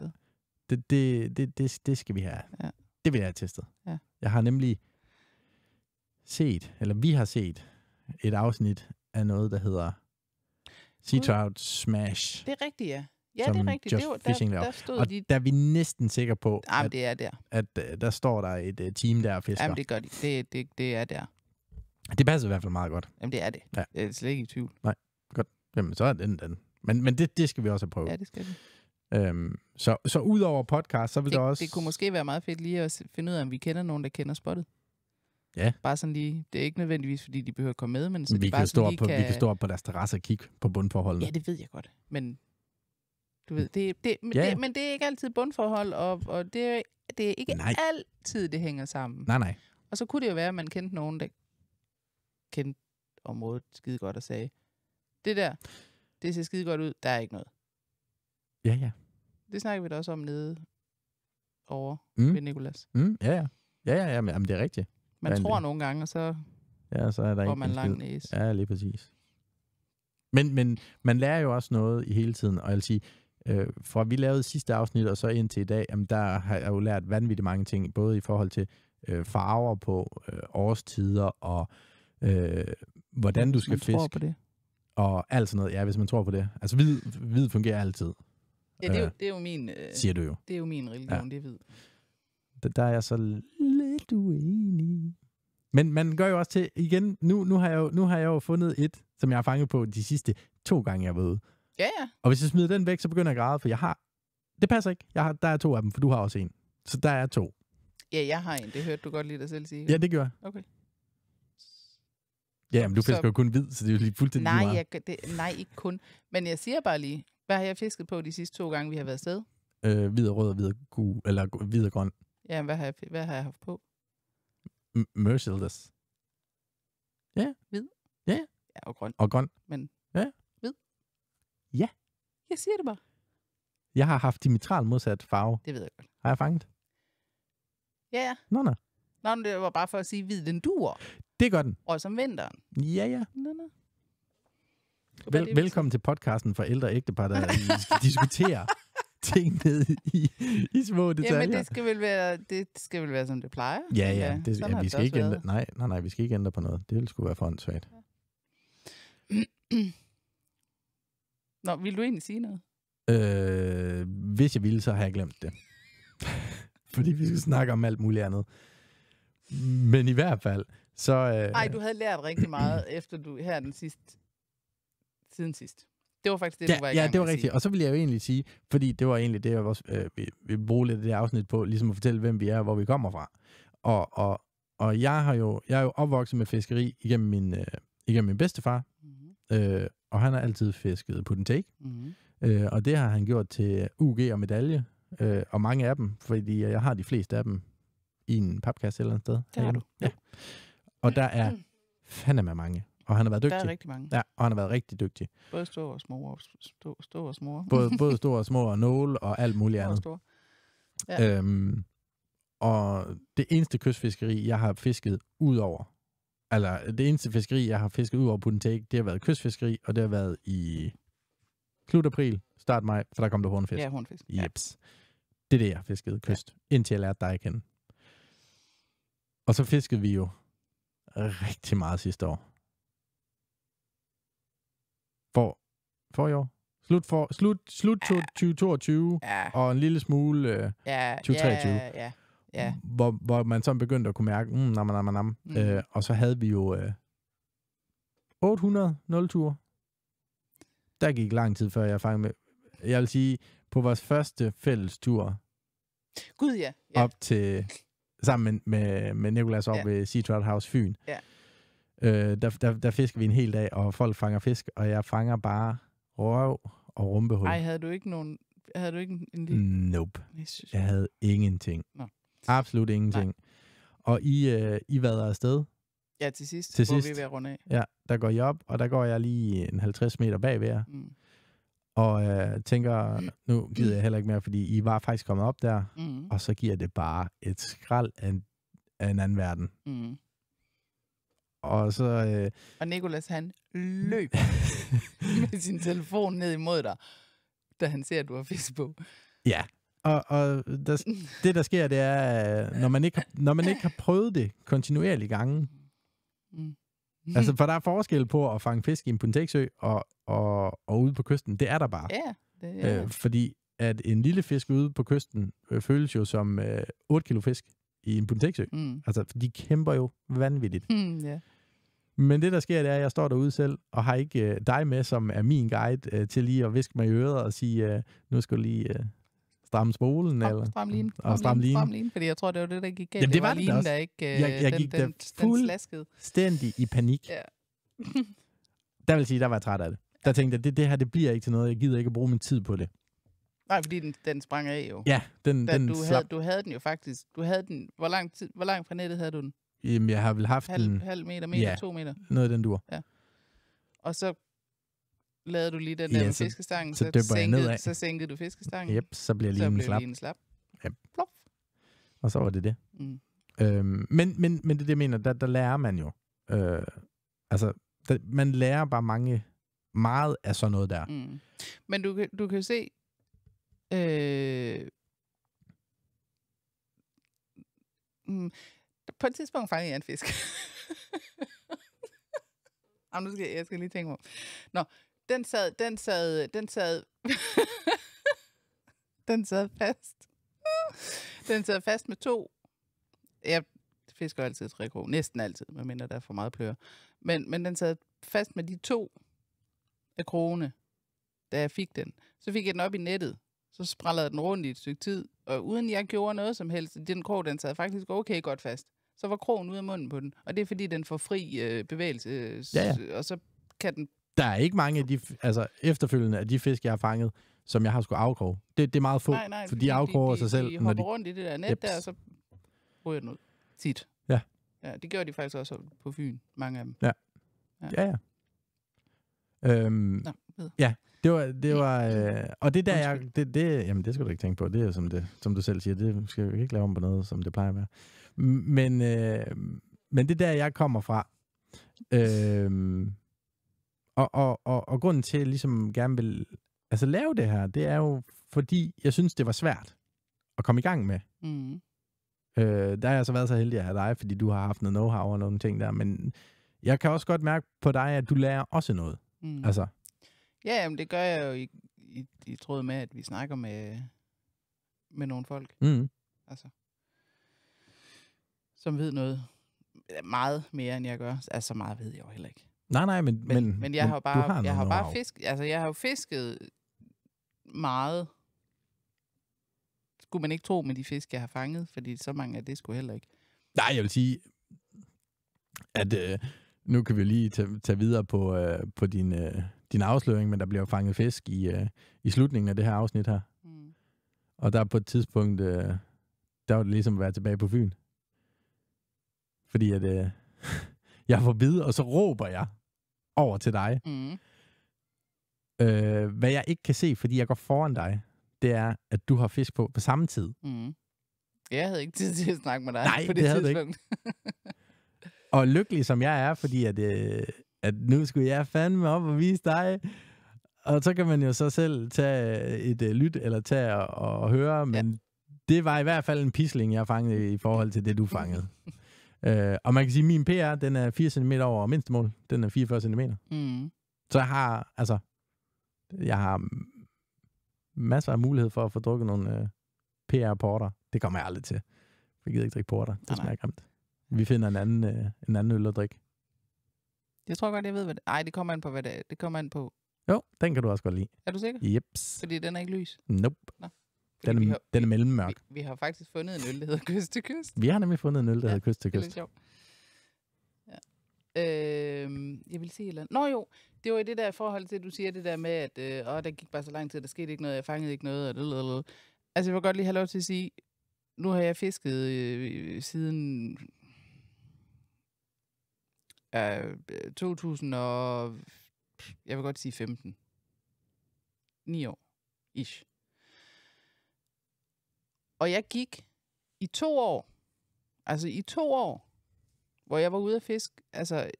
Det skal vi have. Ja. Det vil jeg have testet. Ja. Jeg har nemlig vi har set et afsnit af noget, der hedder Sea Trout Smash. Det er rigtigt, ja. Ja, det er rigtigt. Der stod og der er vi næsten sikre på, det er der. At der står der et team der og fisker. Jamen, det gør de. Det er der. Det passer i hvert fald meget godt. Jamen, det er det. Ja. Det er slet ikke i tvivl. Nej, godt. Jamen, så er den. Men det skal vi også have prøvet. Ja, det skal vi. Så ud over podcast, så vil der også... Det kunne måske være meget fedt lige at finde ud af, om vi kender nogen, der kender spottet. Ja. Bare sådan lige... Det er ikke nødvendigvis, fordi de behøver at komme med, men så vi det bare vi kan stå op på deres terrasse og kigge på bundforholdene. Ja, det ved jeg godt. Men du ved, men det er ikke altid bundforhold, og det er ikke altid, det hænger sammen. Nej. Og så kunne det jo være, at man kendte nogen, der kendte området skide godt og sagde, det ser skide godt ud, der er ikke noget. Ja. Det snakker vi da også om nede over ved Nicolas. Ja, men det er rigtigt. Man tror nogle gange, og så så er der får man lang næse. Ja, lige præcis. Men man lærer jo også noget i hele tiden, og jeg vil sige, fra vi lavede sidste afsnit, og så indtil i dag, jamen, der har jeg jo lært vanvittigt mange ting, både i forhold til farver på årstider, og hvordan du skal fiske. Tror på det. Og alt sådan noget, ja, hvis man tror på det. Altså, hvid fungerer altid. Ja, det er jo min... siger du jo. Det er jo min religion, det er hvid. Der er jeg så lidt uenig. Men man gør jo også til, igen, nu har jeg jo fundet et, som jeg har fanget på de sidste 2 gange, jeg var ude. Ja. Og hvis jeg smider den væk, så begynder jeg at græde, for det passer ikke. Der er 2 af dem, for du har også en. Så der er 2. Ja, jeg har en. Det hørte du godt lige dig selv sige. Ja, det gør jeg. Okay. Ja, men du fisker jo kun hvid, så det er jo lige fuldstændig meget. Nej, ikke kun. Men jeg siger bare lige, hvad har jeg fisket på de sidste 2 gange, vi har været afsted? Hvid og rød og hvid og grøn. Ja, hvad har jeg haft på? Merciless. Ja. Hvid? Ja. Ja, og grøn. Og grøn. Men hvid? Ja. Jeg siger det bare. Jeg har haft diametral modsat farve. Det ved jeg godt. Har jeg fanget? Ja. Nå. Nå, det var bare for at sige, hvid den duer. Det gør den. Og som vinteren. Ja. Nå. Velkommen til podcasten for ældre ægtepar, der skal diskutere ting ned i små detaljer. Jamen, det skal vel være, som det plejer. Ja. Vi skal ikke ændre. Nej, vi skal ikke ændre på noget. Det ville sgu være for åndssvagt. Nå, vil du egentlig sige noget? Hvis jeg ville, så har jeg glemt det. Fordi vi skal snakke om alt muligt andet. Men i hvert fald, så... du havde lært rigtig meget, efter du her siden sidst. Det var faktisk det, du var i gang med. Ja, det var rigtigt. Og så vil jeg jo egentlig sige, fordi det var egentlig det, jeg også vi bruge lidt af det afsnit på, ligesom at fortælle, hvem vi er og hvor vi kommer fra. Og jeg er jo opvokset med fiskeri igennem min bedstefar, og han har altid fisket put and take. Og det har han gjort til UG og medalje, og mange af dem, fordi jeg har de fleste af dem i en papkasse et eller andet sted. Det har du. Ja. Og der er fandeme mange. Og han har været dygtig. Der er rigtig mange. Ja, og han har været rigtig dygtig. Både store og små. Store og små. Både store og små og nåle og alt muligt andet. Store. Ja. Og det eneste kystfiskeri, jeg har fisket ud over, eller det eneste fiskeri, jeg har fisket ud over put and take, det har været kystfiskeri, og det har været i slut april, start maj, for der kom der hornfisk. Ja, hornfisk. Jeps. Det er det, jeg har fisket kyst, indtil jeg lærte dig at kende. Og så fiskede vi jo rigtig meget sidste år. For i år. Slut 2022, og en lille smule 2023. Ja. Hvor man så begyndte at kunne mærke, og så havde vi jo 800 0-ture. Der gik lang tid, før jeg fangede med. Jeg vil sige, på vores første fælles tur, Gud, ja. op til, sammen med Nicolas op ved Sea Trout House Fyn, der fisker vi en hel dag, og folk fanger fisk, og jeg fanger bare røv og rumpehul. Ej, havde du ikke en lille... Nope. Jeg havde ingenting. Nå. Absolut ingenting. Nej. Og I vader afsted. Ja, til sidst, hvor vi er ved at runde af. Ja, der går I op, og der går jeg lige en 50 meter bagved jer. Og tænker, nu gider jeg heller ikke mere, fordi I var faktisk kommet op der, og så giver det bare et skrald af en anden verden. Og så... og Nicolas, han løb med sin telefon ned imod dig, da han ser, at du har fisk på. Ja, og det der sker, det er, når man ikke har prøvet det kontinuerligt gange. Altså, for der er forskel på at fange fisk i en put and take sø og ude på kysten. Det er der bare. Ja, det er. Fordi at en lille fisk ude på kysten føles jo som 8 kilo fisk i en put and take sø. Altså, de kæmper jo vanvittigt. Men det, der sker, det er, at jeg står derude selv, og har ikke dig med, som er min guide, til lige at viske mig i øret og sige, nu skal du lige stramme spolen. Eller Stramme linen, fordi jeg tror, det var det, der gik galt. Jamen, det var linen, også. Der ikke, jeg gik den fuldstændig i panik. Ja. Der vil sige, der var jeg træt af det. Der tænkte jeg, det her, det bliver ikke til noget. Jeg gider ikke at bruge min tid på det. Nej, fordi den sprang af jo. Ja, den du havde den jo faktisk. Hvor langt fra nettet havde du den? Jamen, jeg har vel haft halv meter, 2 meter. Noget af den dur. Ja. Og så lavede du lige den der med fiskestangen, så sænkede du fiskestangen. Yep, så bliver lige en slap. Slap. Yep. Plop. Og så var det det. Men det jeg mener, der lærer man jo. Man lærer bare meget af sådan noget der. Men du kan se, på et tidspunkt fangede jeg en fisk. Nu skal jeg skal lige tænke mig. Nå, den sad den sad fast. Den sad fast med 2. Jeg fisker altid 3 krog. Næsten altid, medmindre der er for meget pløre. Men den sad fast med de 2 af krogene, da jeg fik den. Så fik jeg den op i nettet. Så sprællede den rundt i et stykke tid. Og uden jeg gjorde noget som helst, den krog, den sad faktisk okay godt fast. Så var krogen ude af munden på den. Og det er fordi, den får fri bevægelse. Og så kan den... Der er ikke mange af de, efterfølgende af de fisk, jeg har fanget, som jeg har skulle afkroge. Det er meget få, nej, for de afkroger sig selv. De hopper rundt i det der net der, og så ryger den ud. Tit. Ja. Ja, det gjorde de faktisk også på Fyn, mange af dem. Ja. Ja, det var og det der jamen det skal du ikke tænke på. Det er jo som du selv siger, det skal jo ikke lave om på noget, som det plejer at være. Men det der jeg kommer fra. Og grunden til at jeg ligesom gerne vil lave det her, det er jo fordi jeg synes det var svært at komme i gang med. Der har jeg så været så heldig at have dig, fordi du har haft noget know-how og nogle ting der, men jeg kan også godt mærke på dig, at du lærer også noget. Ja, men det gør jeg jo i tråd med, at vi snakker med nogle folk. Som ved noget meget mere, end jeg gør. Så meget ved jeg jo heller ikke. Nej, men jeg har bare fisket. Jeg har jo fisket meget. Skulle man ikke tro med de fisk, jeg har fanget, fordi så mange af det skulle heller ikke. Nej, jeg vil sige, at nu kan vi lige tage videre på din afsløring, men der bliver fanget fisk i slutningen af det her afsnit her. Og der på et tidspunkt, der var det ligesom at være tilbage på Fyn. Fordi at jeg får bid, og så råber jeg over til dig. Hvad jeg ikke kan se, fordi jeg går foran dig, det er, at du har fisk på samme tid. Jeg havde ikke tid til at snakke med dig på det tidspunkt. Og lykkelig som jeg er, fordi at nu skulle jeg fandme op og vise dig. Og så kan man jo så selv tage et lyt, eller tage og høre, men det var i hvert fald en pisling, jeg fangede i forhold til det, du fangede. Og man kan sige, at min PR, den er 4 cm over mindstemål. Den er 44 cm. Så jeg har masser af mulighed for at få drukket nogle PR-porter. Det kommer jeg aldrig til. Jeg gider ikke drikke porter. Det smager grimt. Vi finder en anden øl at drikke. Jeg tror godt, jeg ved, hvad det er. Ej, det kommer an på, hvad det er. Det kommer an på. Jo, den kan du også godt lide. Er du sikker? Jeps. Fordi den er ikke lys? Nope. Den er mellemmørk. Vi har faktisk fundet en øl, der hedder Kyst til Kyst. Vi har nemlig fundet en øl, der hedder Kyst til Kyst. Det er lidt sjovt. Jeg vil sige et eller andet. Nå jo, det var i det der forhold til, at du siger det der med, at der gik bare så lang tid, der skete ikke noget, jeg fangede ikke noget. Altså, jeg vil godt lige have lov til at sige, nu har jeg fisket siden 2000 og jeg vil godt sige 15. 9 år. Ish. Og jeg gik i 2 år. Altså i 2 år, hvor jeg var ude at fiske, altså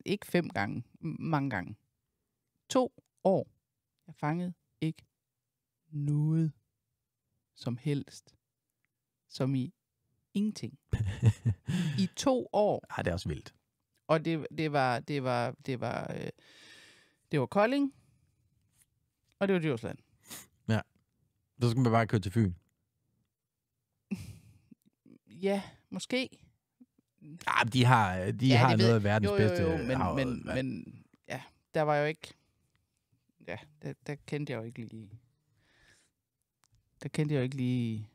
ikke 5 gange, mange gange. 2 år. Jeg fangede ikke noget som helst. Som i ingenting. I 2 år. Ej, det er også vildt. Og det var Kolding, og det var Djursland. Ja. Så skal man bare køre til Fyn. Ja, måske. Ja, de har noget af verdens bedste. Men ja, der var jo ikke. Ja, der kendte jeg jo ikke lige. Der kendte jeg jo ikke lige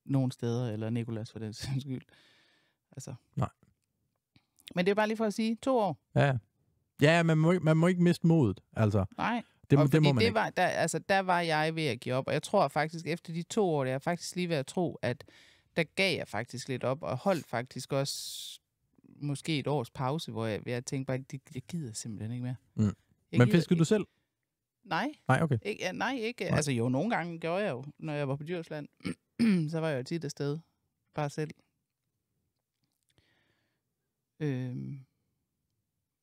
nogen steder, eller Nicolas for den sags skyld. Altså. Nej. Men det er bare lige for at sige, 2 år. Ja. Ja, man må ikke miste modet, altså. Nej. Det må man ikke. Var, der var jeg ved at give op, og jeg tror faktisk, efter de 2 år, der er faktisk lige ved at tro, at der gav jeg faktisk lidt op, og holdt faktisk også måske et års pause, hvor jeg tænkte bare, jeg gider simpelthen ikke mere. Men fiskede du selv? Nej. Nej, okay. Ikke. Nej. Nej. Jo, nogle gange gjorde jeg jo, når jeg var på Djursland. Så var jeg jo tit afsted. Bare selv.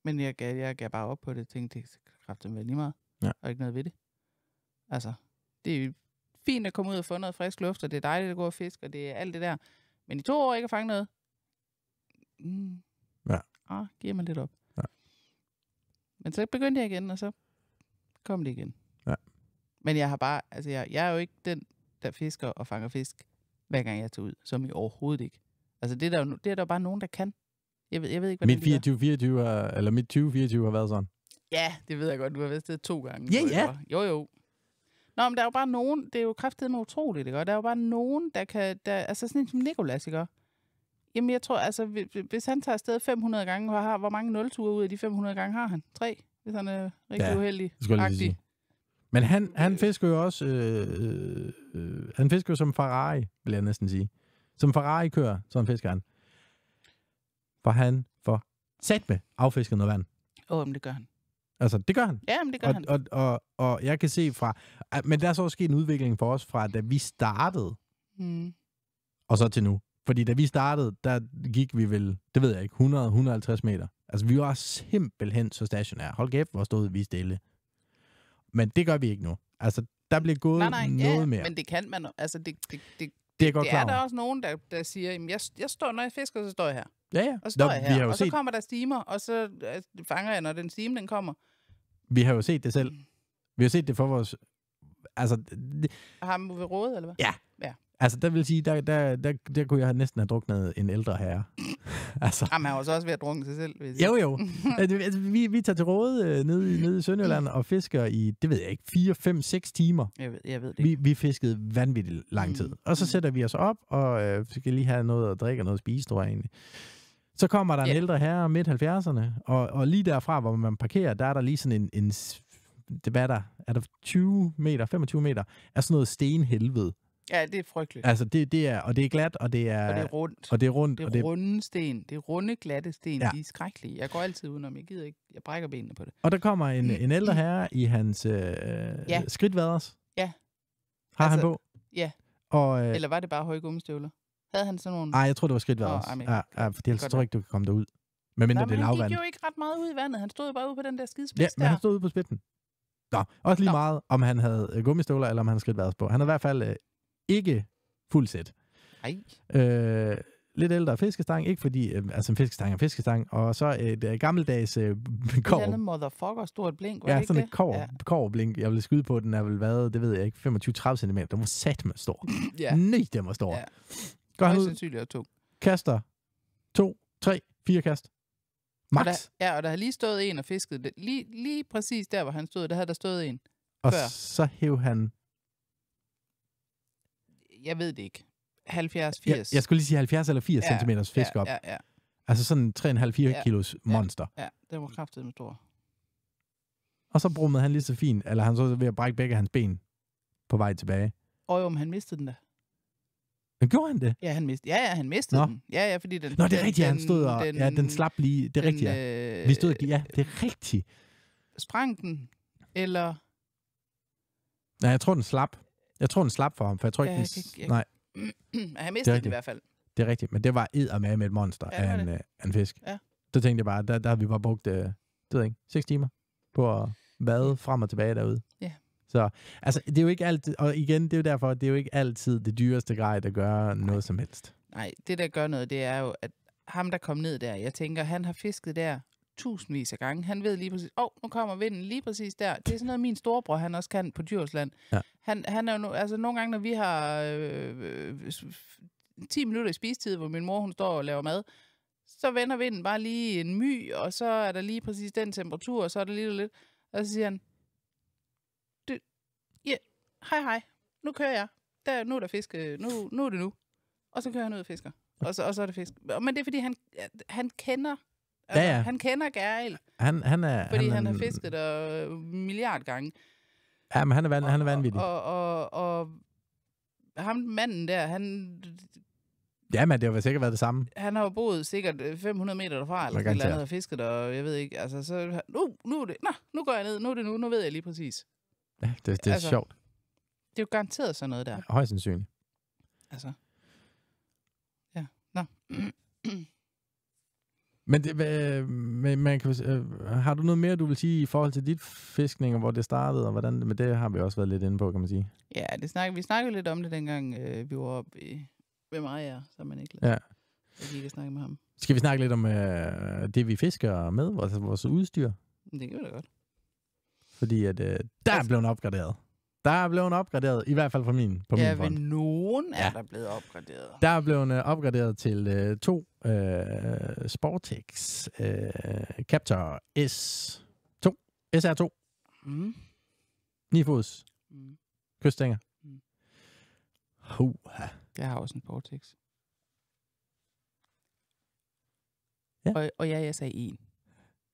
Men jeg gav bare op på det. Tænkte, det skal kraftigt være lige meget. Ja. Og ikke noget ved det. Altså, det er jo fint at komme ud og få noget frisk luft, og det er dejligt at gå og fiske, og det er alt det der. Men i 2 år ikke at fange noget. Giver man lidt op. Ja. Men så begyndte jeg igen, og så kom det igen. Ja. Men jeg har bare, altså jeg er jo ikke den, der fisker og fanger fisk, hver gang jeg tager ud, som i overhovedet ikke. Altså det er der jo bare nogen, der kan. Jeg ved ikke, hvad mit 2024 har været sådan. Ja, det ved jeg godt. Du har været 2 gange. Ja. Jo. Nå, men der er jo bare nogen, det er jo kraftedeme utroligt, ikke? Og der er jo bare nogen, der kan, altså sådan en som Nicolas, ikke? Jamen, jeg tror, altså, hvis han tager afsted 500 gange, hvor mange 0-ture ud af de 500 gange har han? 3, hvis han er rigtig uheldig. Sige. Men han fisker jo også, han fisker jo som Ferrari, vil jeg næsten sige. Som Ferrari kører, sådan fisker han. For han får sat med affisket noget vand. Men det gør han. Altså, det gør han. Ja, men det gør han. Og jeg kan se fra... Men der er så også sket en udvikling for os fra, da vi startede, og så til nu. Fordi da vi startede, der gik vi vel, det ved jeg ikke, 100-150 meter. Altså, vi var simpelthen så stationære. Hold kæft, hvor stod vi stille. Men det gør vi ikke nu. Altså, der bliver gået noget mere. Men det kan man. Altså, det er godt klar. Der er også nogen, der siger, jamen, jeg står, når jeg fisker, så står jeg her. Ja. Og så står jeg her. Og så kommer der stimer, og så fanger jeg, når den stime, den kommer. Vi har jo set det selv. Vi har set det for vores... Altså... Ham ved rådet, eller hvad? Ja. Altså, der vil sige, der kunne jeg næsten have druknet en ældre herre. Altså. Jamen, han var også ved at drukne sig selv. Hvis jo. Altså, vi tager til Råde nede i Sønderjylland og fisker i, det ved jeg ikke, 4, 5, 6 timer. Jeg ved det. Vi fiskede vanvittigt lang tid. Og så sætter vi os op, og skal lige have noget at drikke og noget at spise, tror jeg egentlig. Så kommer der en ældre herre midt 70'erne, og lige derfra, hvor man parkerer, der er der lige sådan en hvad er der 20 meter, 25 meter, er sådan noget stenhelvede. Ja, det er frygteligt. Altså, det er, og det er glat, og det er... Og det er rundt. Og det er rundt. Det er runde sten. Det er runde, glatte sten. Ja. De er skrækkelige. Jeg går altid udenom. Jeg gider ikke. Jeg brækker benene på det. Og der kommer en ældre herre i hans skridtvaders. Ja. Har han på? Ja. Og, eller var det bare høje gummistøvler? Havde han sådan nogle... Nej, jeg tror, det var skridtvaders. Fordi ellers tror jeg ikke, du kan komme derud. Men mindre det er lavvand. Han gik jo ikke ret meget ud i vandet. Han stod jo bare ude på den der skidespids der. Ja, men han stod ude på spidsen. Nå, også lige meget, om han havde gummistøvler, eller om han havde skridtvaders på. Han havde i hvert fald ikke fuld sæt. Nej. Lidt ældre fiskestang, ikke fordi, altså en fiskestang er fiskestang, og så et gammeldags kår. Et andet motherfucker, stort blink, var det ikke sådan det? Et kårblink, jeg ville skyde på, den er vel været, det ved jeg ikke, 25-30 cm. Den var satme stor. Ja. Nej, den var stor. Ja. Går han ud, kaster 2, 3, 4 kast. Max. Og der havde lige stået en og fisket det. Lige præcis der, hvor han stod, der havde der stået en. Og før. Så hæv han... Jeg ved det ikke. 70, 80. Jeg skulle lige sige 70 eller 80 cm fisk op. Ja. Altså sådan 3,5-4 kilos monster. Ja, det var kraftigt med stor. Og så brummede han lige så fint, eller han så ved at brække begge hans ben på vej tilbage. Jo, men han mistede den da. Men gjorde han det? Ja, han mistede den. Ja, fordi den... Nå, det er rigtigt, han stod og... den slap lige. Det er rigtigt, ja. Vi stod og... Ja, det er rigtigt. Sprang den, eller... Nej, jeg tror, den slap. Den slap for ham, for jeg tror ikke, nej. Han mistede den i hvert fald. Det er rigtigt, men det var eddermame med et monster af en fisk. Ja. Så tænkte jeg bare, der har vi bare brugt, det ved jeg ikke, 6 timer på at vade frem og tilbage derude. Ja. Så, altså, det er jo ikke altid, og igen, det er jo derfor, det er jo ikke altid det dyreste grej, der gør noget som helst. Nej, det der gør noget, det er jo, at ham, der kom ned der, jeg tænker, han har fisket der tusindvis af gange. Han ved lige præcis, nu kommer vinden lige præcis der. Det er sådan noget, min storebror, han også kan på Djursland. Ja. Han er jo, altså nogle gange, når vi har 10 minutter i spisetid, hvor min mor, hun står og laver mad, så vender vinden bare lige en my, og så er der lige præcis den temperatur, og så er der lige lidt, og så siger han, hej, nu kører jeg. Nu er der fisk, nu er det nu. Og så kører han ud og fisker. Og så er det fisk. Men det er, fordi han kender... Altså, ja. Han kender Gæril. Fordi han har fisket der milliard gange. Ja, men han er vanvittig. Og ham, manden der, han... Ja, men det har vel sikkert været det samme. Han har jo boet sikkert 500 meter derfra, eller andet, og fisket, og jeg ved ikke, altså, så... Nu er det, nu går jeg ned, nu er det nu ved jeg lige præcis. Ja, det er sjovt. Det er jo garanteret sådan noget der. Ja, højst sandsynligt. Altså. Ja, nå. Men man kan, har du noget mere, du vil sige i forhold til dit fiskning, og hvor det startede, og hvordan? Men det har vi også været lidt inde på, kan man sige. Ja, vi snakkede lidt om det, dengang vi var oppe ved Maja, så man ikke Ja. Jeg gik og snakke med ham. Skal vi snakke lidt om det, vi fisker med, vores udstyr? Det kan vi da godt. Fordi at, der er blevet opgraderet. Der er blevet opgraderet, i hvert fald på min front. Ja, ved nogen er der blevet opgraderet. Der er blevet opgraderet til 2 Sportex Captor S2. SR2. 9 fods. Kyststænger. Jeg har også en Sportex. Ja. Og jeg sagde 1.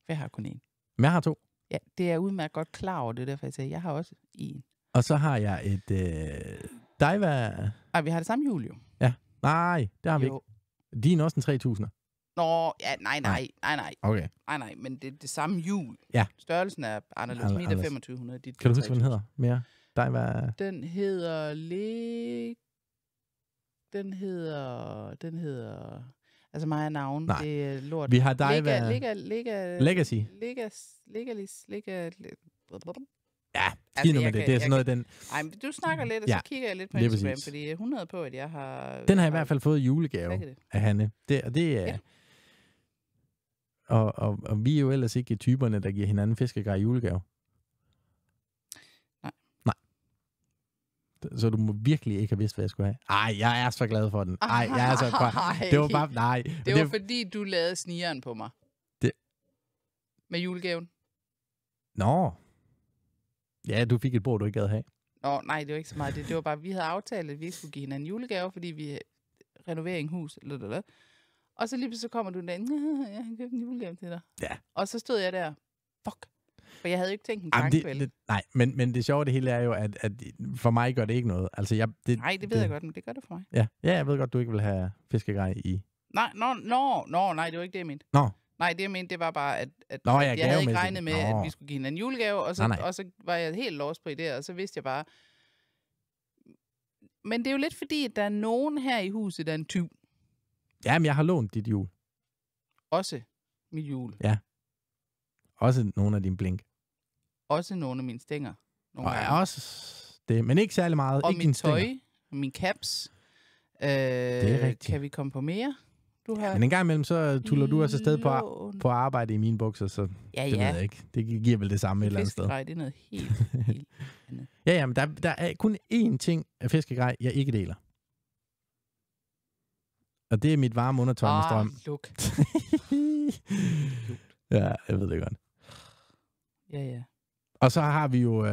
For jeg har kun 1. Men jeg har 2. Ja, det er udmærket godt klar over, det derfor jeg sagde, jeg har også 1. Og så har jeg et Daiwa... Ej, vi har det samme hjul jo. Ja. Nej, det har vi ikke. Din er også en 3000'er. Nå, ja, nej. Okay. Nej, men det er det samme hjul. Ja. Størrelsen er anderledes. Min er 2500. Kan du huske, hvad den hedder? Mere? Daiwa... Den hedder... Altså mig er navn. Nej. Det er lort. Vi har Daiwa... Legacy. Ja, skidt nu med det. Det er sådan noget, den... Ej, men du snakker lidt, og så kigger jeg lidt på Instagram, fordi jeg er 100 på, at jeg har... Den har jeg i hvert fald fået i julegave af Hanne. Det er... Ja. Og vi er jo ellers ikke typerne, der giver hinanden fiskegrej i julegave. Nej. Så du må virkelig ikke have vidst, hvad jeg skulle have. Ej, jeg er så glad for den. Ej, jeg er så glad. Det var bare... Nej. Det var fordi, du lavede snigeren på mig. Med julegaven. Nå. Ja, du fik et bord, du ikke gad have. Nå, nej, det var ikke så meget. Det var bare, vi havde aftalt, at vi skulle give hinanden julegave, fordi vi renovering hus. Og så lige pludselig kommer du den, jeg har købt en julegave til dig. Ja. Og så stod jeg der, fuck. For jeg havde jo ikke tænkt en tanke. Nej, men det sjove det hele er jo, at for mig gør det ikke noget. Altså, nej, det ved jeg godt, men det gør det for mig. Ja, jeg ved godt, du ikke vil have fiskegrej i. Nej, nej, det var ikke det, jeg mente. Nå. Nej, det jeg mente, det var bare, at jeg havde ikke regnet med, at vi skulle give hinanden julegave, og så, nej. Og så var jeg helt lost på det, og så vidste jeg bare... Men det er jo lidt fordi, at der er nogen her i huset, der er en tyv. Jamen, jeg har lånt dit hjul. Også mit hjul. Ja. Også nogle af dine blink. Også nogle af mine stænger. Og også det, men ikke særlig meget. Og ikke mit tøj, og min caps. Det er rigtigt. Kan vi komme på mere? Du har men en gang imellem, så tuller du også afsted på arbejde i mine bukser, så det ved jeg ikke. Det giver vel det samme et eller andet sted. Fiskegrej, det er noget helt andet. Ja, men der er kun én ting af fiskegrej, jeg ikke deler. Og det er mit varme undertøj med strøm. Luk. Ja, jeg ved det godt. Ja. Og så har vi jo,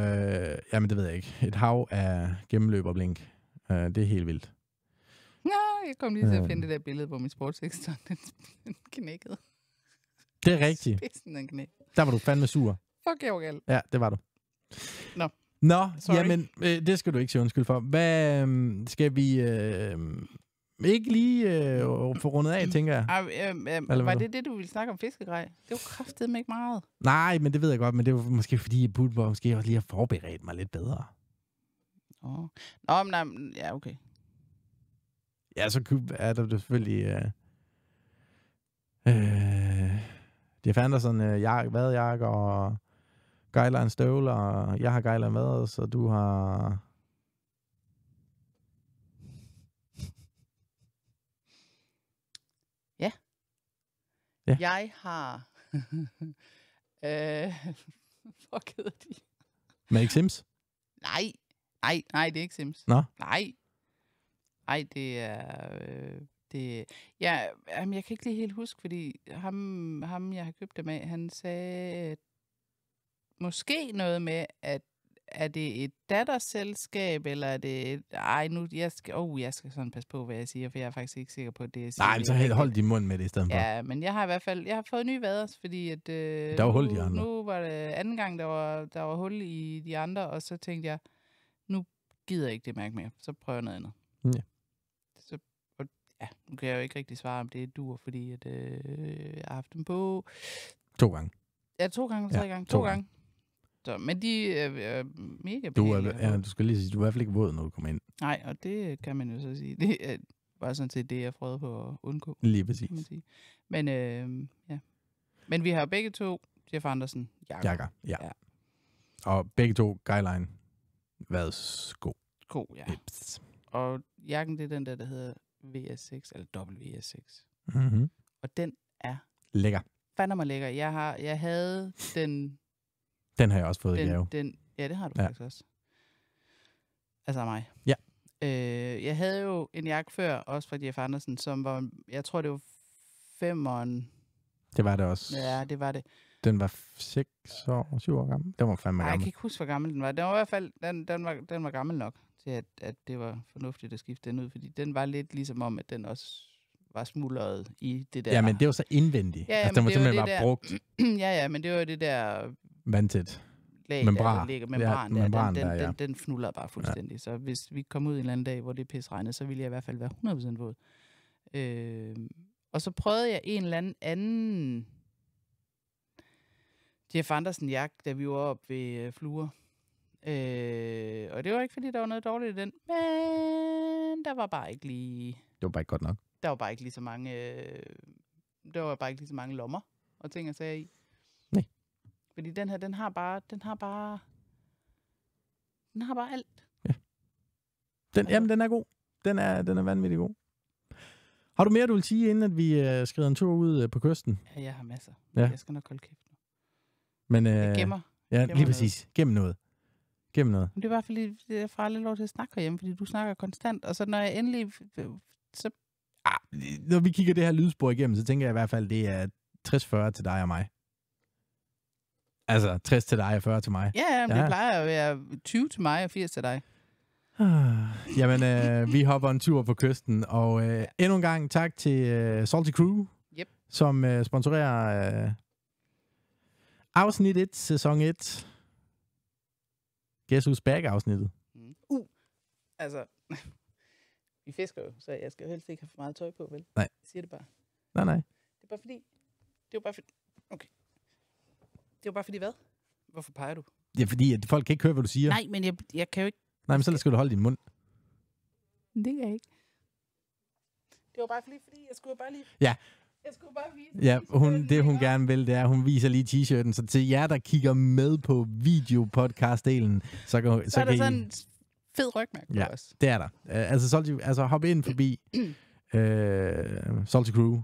jamen det ved jeg ikke, et hav af gennemløberblink. Det er helt vildt. Ja, jeg kom lige til at finde det der billede på min sportsexter. Den knækkede. Det er rigtigt. Spidsen, den knækkede. Der var du fandme sur. Fuck, jeg var gal. Ja, det var du. Nå, jamen, det skal du ikke sige undskyld for. Hvad skal vi ikke lige få rundet af, tænker jeg? Var det, du ville snakke om fiskegrej? Det var kraftedeme ikke meget. Nej, men det ved jeg godt, men det var måske fordi, jeg burde måske også lige have forberedt mig lidt bedre. Nå, men ja, okay. Ja, så er der selvfølgelig... det fandt sådan vadejakke og Guideline støvler, og jeg har Guideline med, så du har... Ja. Jeg har... Fuck hedder de? Make Sims? Nej, det er ikke Sims. Nå? Nej, det er... Ja, jeg kan ikke lige helt huske, fordi ham jeg har købt dem af, han sagde måske noget med, at er det et datterselskab, eller er det et... jeg skal sådan passe på, hvad jeg siger, for jeg er faktisk ikke sikker på, at det jeg siger. Nej, men så hold din mund med det i stedet for. Ja, men jeg har i hvert fald fået nye vader, fordi at... der var hul i de andre. Nu var det anden gang, der var hul i de andre, og så tænkte jeg, nu gider jeg ikke det mærke mere, så prøver jeg noget andet. Ja. Nu kan jeg jo ikke rigtig svare, om det dur, fordi at, jeg har haft dem på... 2 gange. Ja, 2 gange eller 3 gange? 2 gange. Så, men de er mega behagelige. Du skal lige sige, du er i hvert fald ikke våd, når du kommer ind. Nej, og det kan man jo så sige. Det er bare sådan set det, jeg prøvede på at undgå. Lige præcis. Kan man sige. Men ja. Men vi har begge to Jeff Andersen jakker. Ja. Og begge to Skyline været sko. Ja. Og jakken, det er den der hedder VS6, eller WS6. Mm-hmm. Og den er lækker. Fandme lækker. Jeg havde den... Den har jeg også fået i gave. Ja, det har du faktisk også. Altså mig. Ja. Jeg havde jo en jakke før, også fra Jeff Andersen, som var, jeg tror det var 5'eren. Det var det også. Ja, det var det. Den var 6 år, 7 år gammel. Den var fandme gammel. Jeg kan ikke huske, hvor gammel den var. Den var i hvert fald, den var gammel nok til, at det var fornuftigt at skifte den ud, fordi den var lidt ligesom om, at den også var smuldret i det der. Ja, men det var så indvendigt. Ja, altså, den var simpelthen bare brugt. Ja, men det var det der... Vandtæt. Lag, membran. Membran, den fnuller bare fuldstændig. Ja. Så hvis vi kom ud en eller anden dag, hvor det er pisregnet, så ville jeg i hvert fald være 100% våd. Og så prøvede jeg en eller anden Jeff Andersen jakke, da vi var oppe ved Fluer. Og det var ikke, fordi der var noget dårligt i den, men der var bare ikke lige... Det var bare ikke godt nok. Der var bare ikke lige så mange... der var bare ikke lige så mange lommer og ting at sige i. Nej. Fordi den her, den har bare alt. Ja. Jamen, den er god. Den er vanvittig god. Har du mere, du vil sige, inden at vi skrider en tur ud på kysten? Ja, jeg har masser. Ja. Jeg skal nok holde kæft nu. Men, jeg gemmer. Ja, lige præcis. Gennem noget. Men det er bare fordi, jeg får aldrig lov til at snakke herhjemme, fordi du snakker konstant. Og så når jeg endelig... Så... Når vi kigger det her lydspor igennem, så tænker jeg i hvert fald, det er 60-40 til dig og mig. Altså 60 til dig og 40 til mig. Ja, det plejer at være 20 til mig og 80 til dig. Jamen, vi hopper en tur på kysten, og endnu en gang tak til Salty Crew, som sponsorerer afsnit 1, sæson 1. Guess Who's Back-afsnittet. Altså, vi fisker jo, så jeg skal jo helst ikke have for meget tøj på, vel? Nej. Jeg siger det bare. Nej. Det er bare fordi... Okay. Det er jo bare fordi hvad? Hvorfor peger du? Det er fordi, at folk kan ikke høre, hvad du siger. Nej, men jeg kan jo ikke... Nej, men så skal du holde din mund. Det kan jeg ikke. Det var bare fordi jeg skulle bare lige... Ja. Jeg skulle bare vise... Ja, det hun gerne vil, det er, hun viser lige t-shirten. Så til jer, der kigger med på videopodcast-delen, så kan er der sådan en fed rygmærke på os. Det er der. Altså hop ind forbi Salty Crew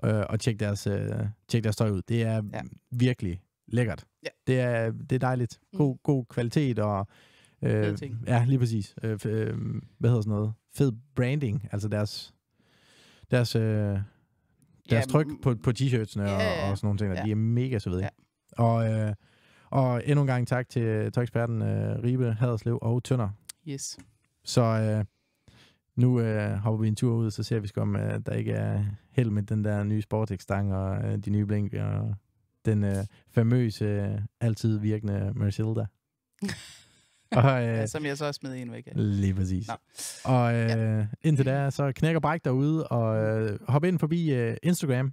og tjek deres tøj ud. Det er virkelig lækkert. Ja. Det er dejligt. God kvalitet og ja, lige præcis. Hvad hedder sådan noget? Fed branding, altså deres tryk på t-shirtsene og sådan nogle ting, de er mega så ved. Ja. Og endnu en gang tak til tøjeksperten Ribe, Haderslev og Tønder. Yes. Så nu hopper vi en tur ud, så ser vi om der ikke er held med den der nye Sportex-stang og de nye blink og den famøse, altid virkende Mercilda. Som jeg så smed en væk af. Lige præcis. Og indtil da, så knæk og bræk derude, og hop ind forbi Instagram,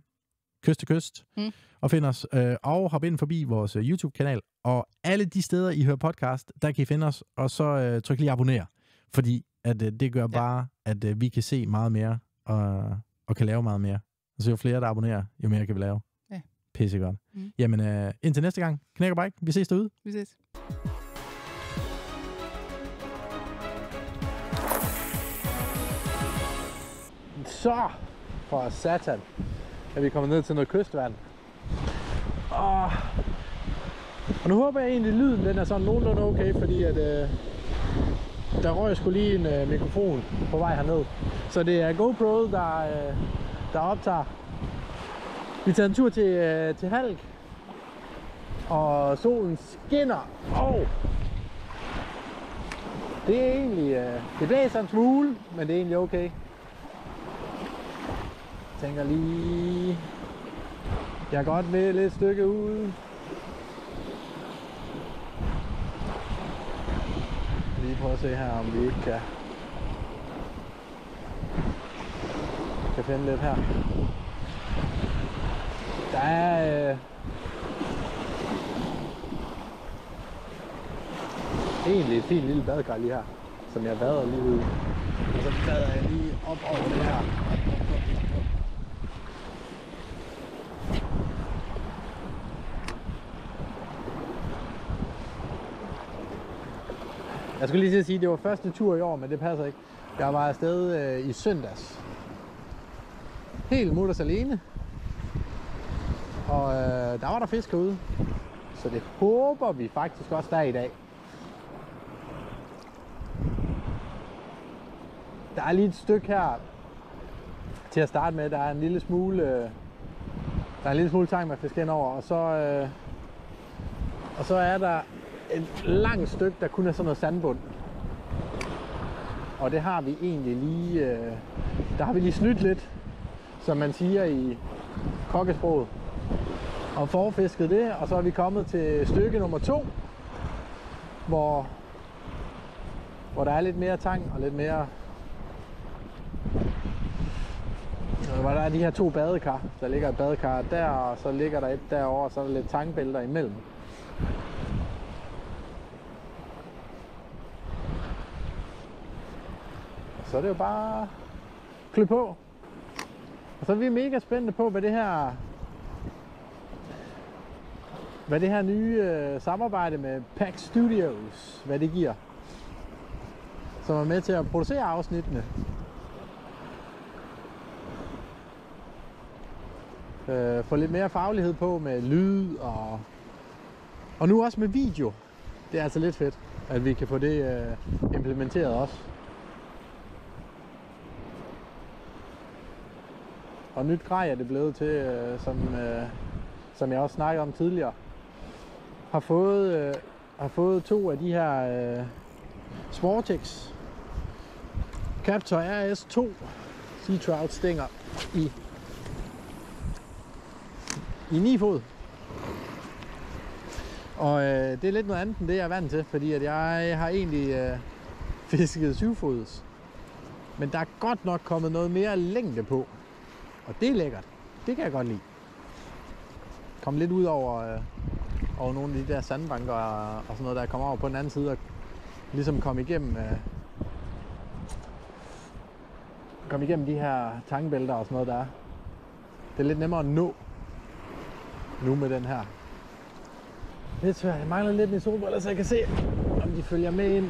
Kyst til Kyst, og find os. Og hop ind forbi vores YouTube-kanal, og alle de steder, I hører podcast, der kan I finde os, og så tryk lige abonner, fordi at det gør bare, at vi kan se meget mere, og kan lave meget mere. Så jo flere, der abonnerer, jo mere kan vi lave. Ja. Pissegodt. Jamen, indtil næste gang, knæk og bræk. Vi ses derude. Vi ses. Så for satan er vi kommet ned til noget kystvand. Og nu håber jeg egentlig, at lyden den er sådan nogenlunde okay, fordi at, der røg sgu lige en mikrofon på vej herned. Så det er GoPro, der optager. Vi tager en tur til Halk, og solen skinner. Det er egentlig, det blæser en smule, men det er egentlig okay. Jeg tænker lige, jeg godt vil lidt stykke ud. Lige prøve at se her, om vi ikke kan finde lidt her. Der er egentlig et fint lille badekar lige her, som jeg vader lige ud. Og så vader jeg lige op over det her. Jeg skulle lige til at sige, at det var første tur i år, men det passer ikke. Jeg var afsted i søndags. Helt mutters alene. Og der var der fisk herude. Så det håber vi faktisk også der i dag. Der er lige et stykke her til at starte med. Der er en lille smule tang med fisk over, og så er der et langt stykke, der kun er sådan noget sandbund. Og det har vi egentlig lige, der har vi lige snydt lidt, som man siger i kokkesproget, og forfisket det, og så er vi kommet til stykke nummer 2, hvor der er lidt mere tang og lidt mere, hvor der er de her 2 badekar. Der ligger et badekar der, og så ligger der et derovre, og så er der lidt tangbælter imellem. Så er det jo bare klø på. Og så er vi mega spændte på, hvad det her nye samarbejde med Pack Studios, hvad det giver. Som er med til at producere afsnittene. Få lidt mere faglighed på med lyd og nu også med video. Det er altså lidt fedt, at vi kan få det implementeret også. Og nyt grej er det blevet til, som jeg også snakkede om tidligere. Har fået 2 af de her Sportex Captor RS2 Sea Trout stænger i 9 fod. Og det er lidt noget andet end det, jeg er vant til, fordi at jeg har egentlig fisket 7-fods. Men der er godt nok kommet noget mere længde på. Og det er lækkert. Det kan jeg godt lide. Kom lidt ud over nogle af de der sandbanker og sådan noget, der kommer over på den anden side og ligesom komme igennem de her tangbælter og sådan noget der. Det er lidt nemmere at nå nu med den her. Lidt svært. Jeg mangler lidt min solbriller, så jeg kan se, om de følger med ind.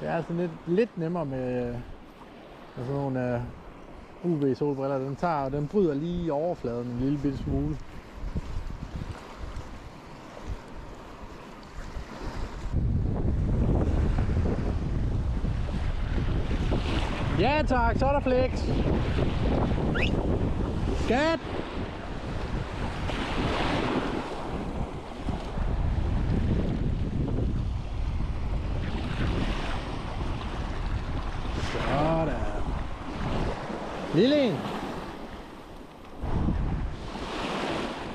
Det er altså lidt nemmere med sådan nogle UV-solbriller. Den bryder lige overfladen en lille bitte smule. Ja tak, så er der flex. Skat! Sådan. Lille en.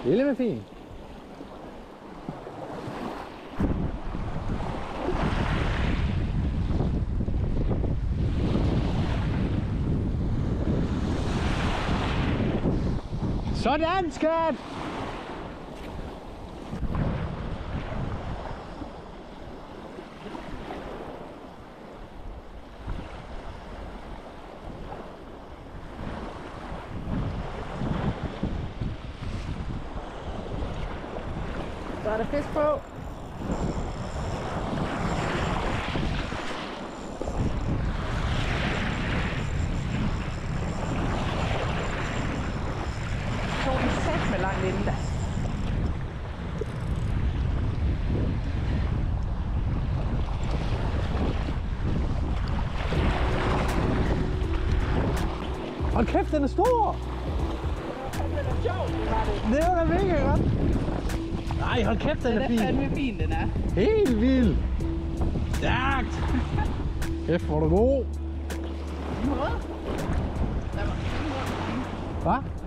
Lille med fin. Sådan, skat! Så er der fisk på. Så er den sæt med langt inden da. Hold kæft, den er stor! Det var da mega godt! Nej, hold kæft, den er fin! Den er fandme fin, den er. Helt vild! Stærkt! Kæft, hvor er du god! Hvad? Hvad?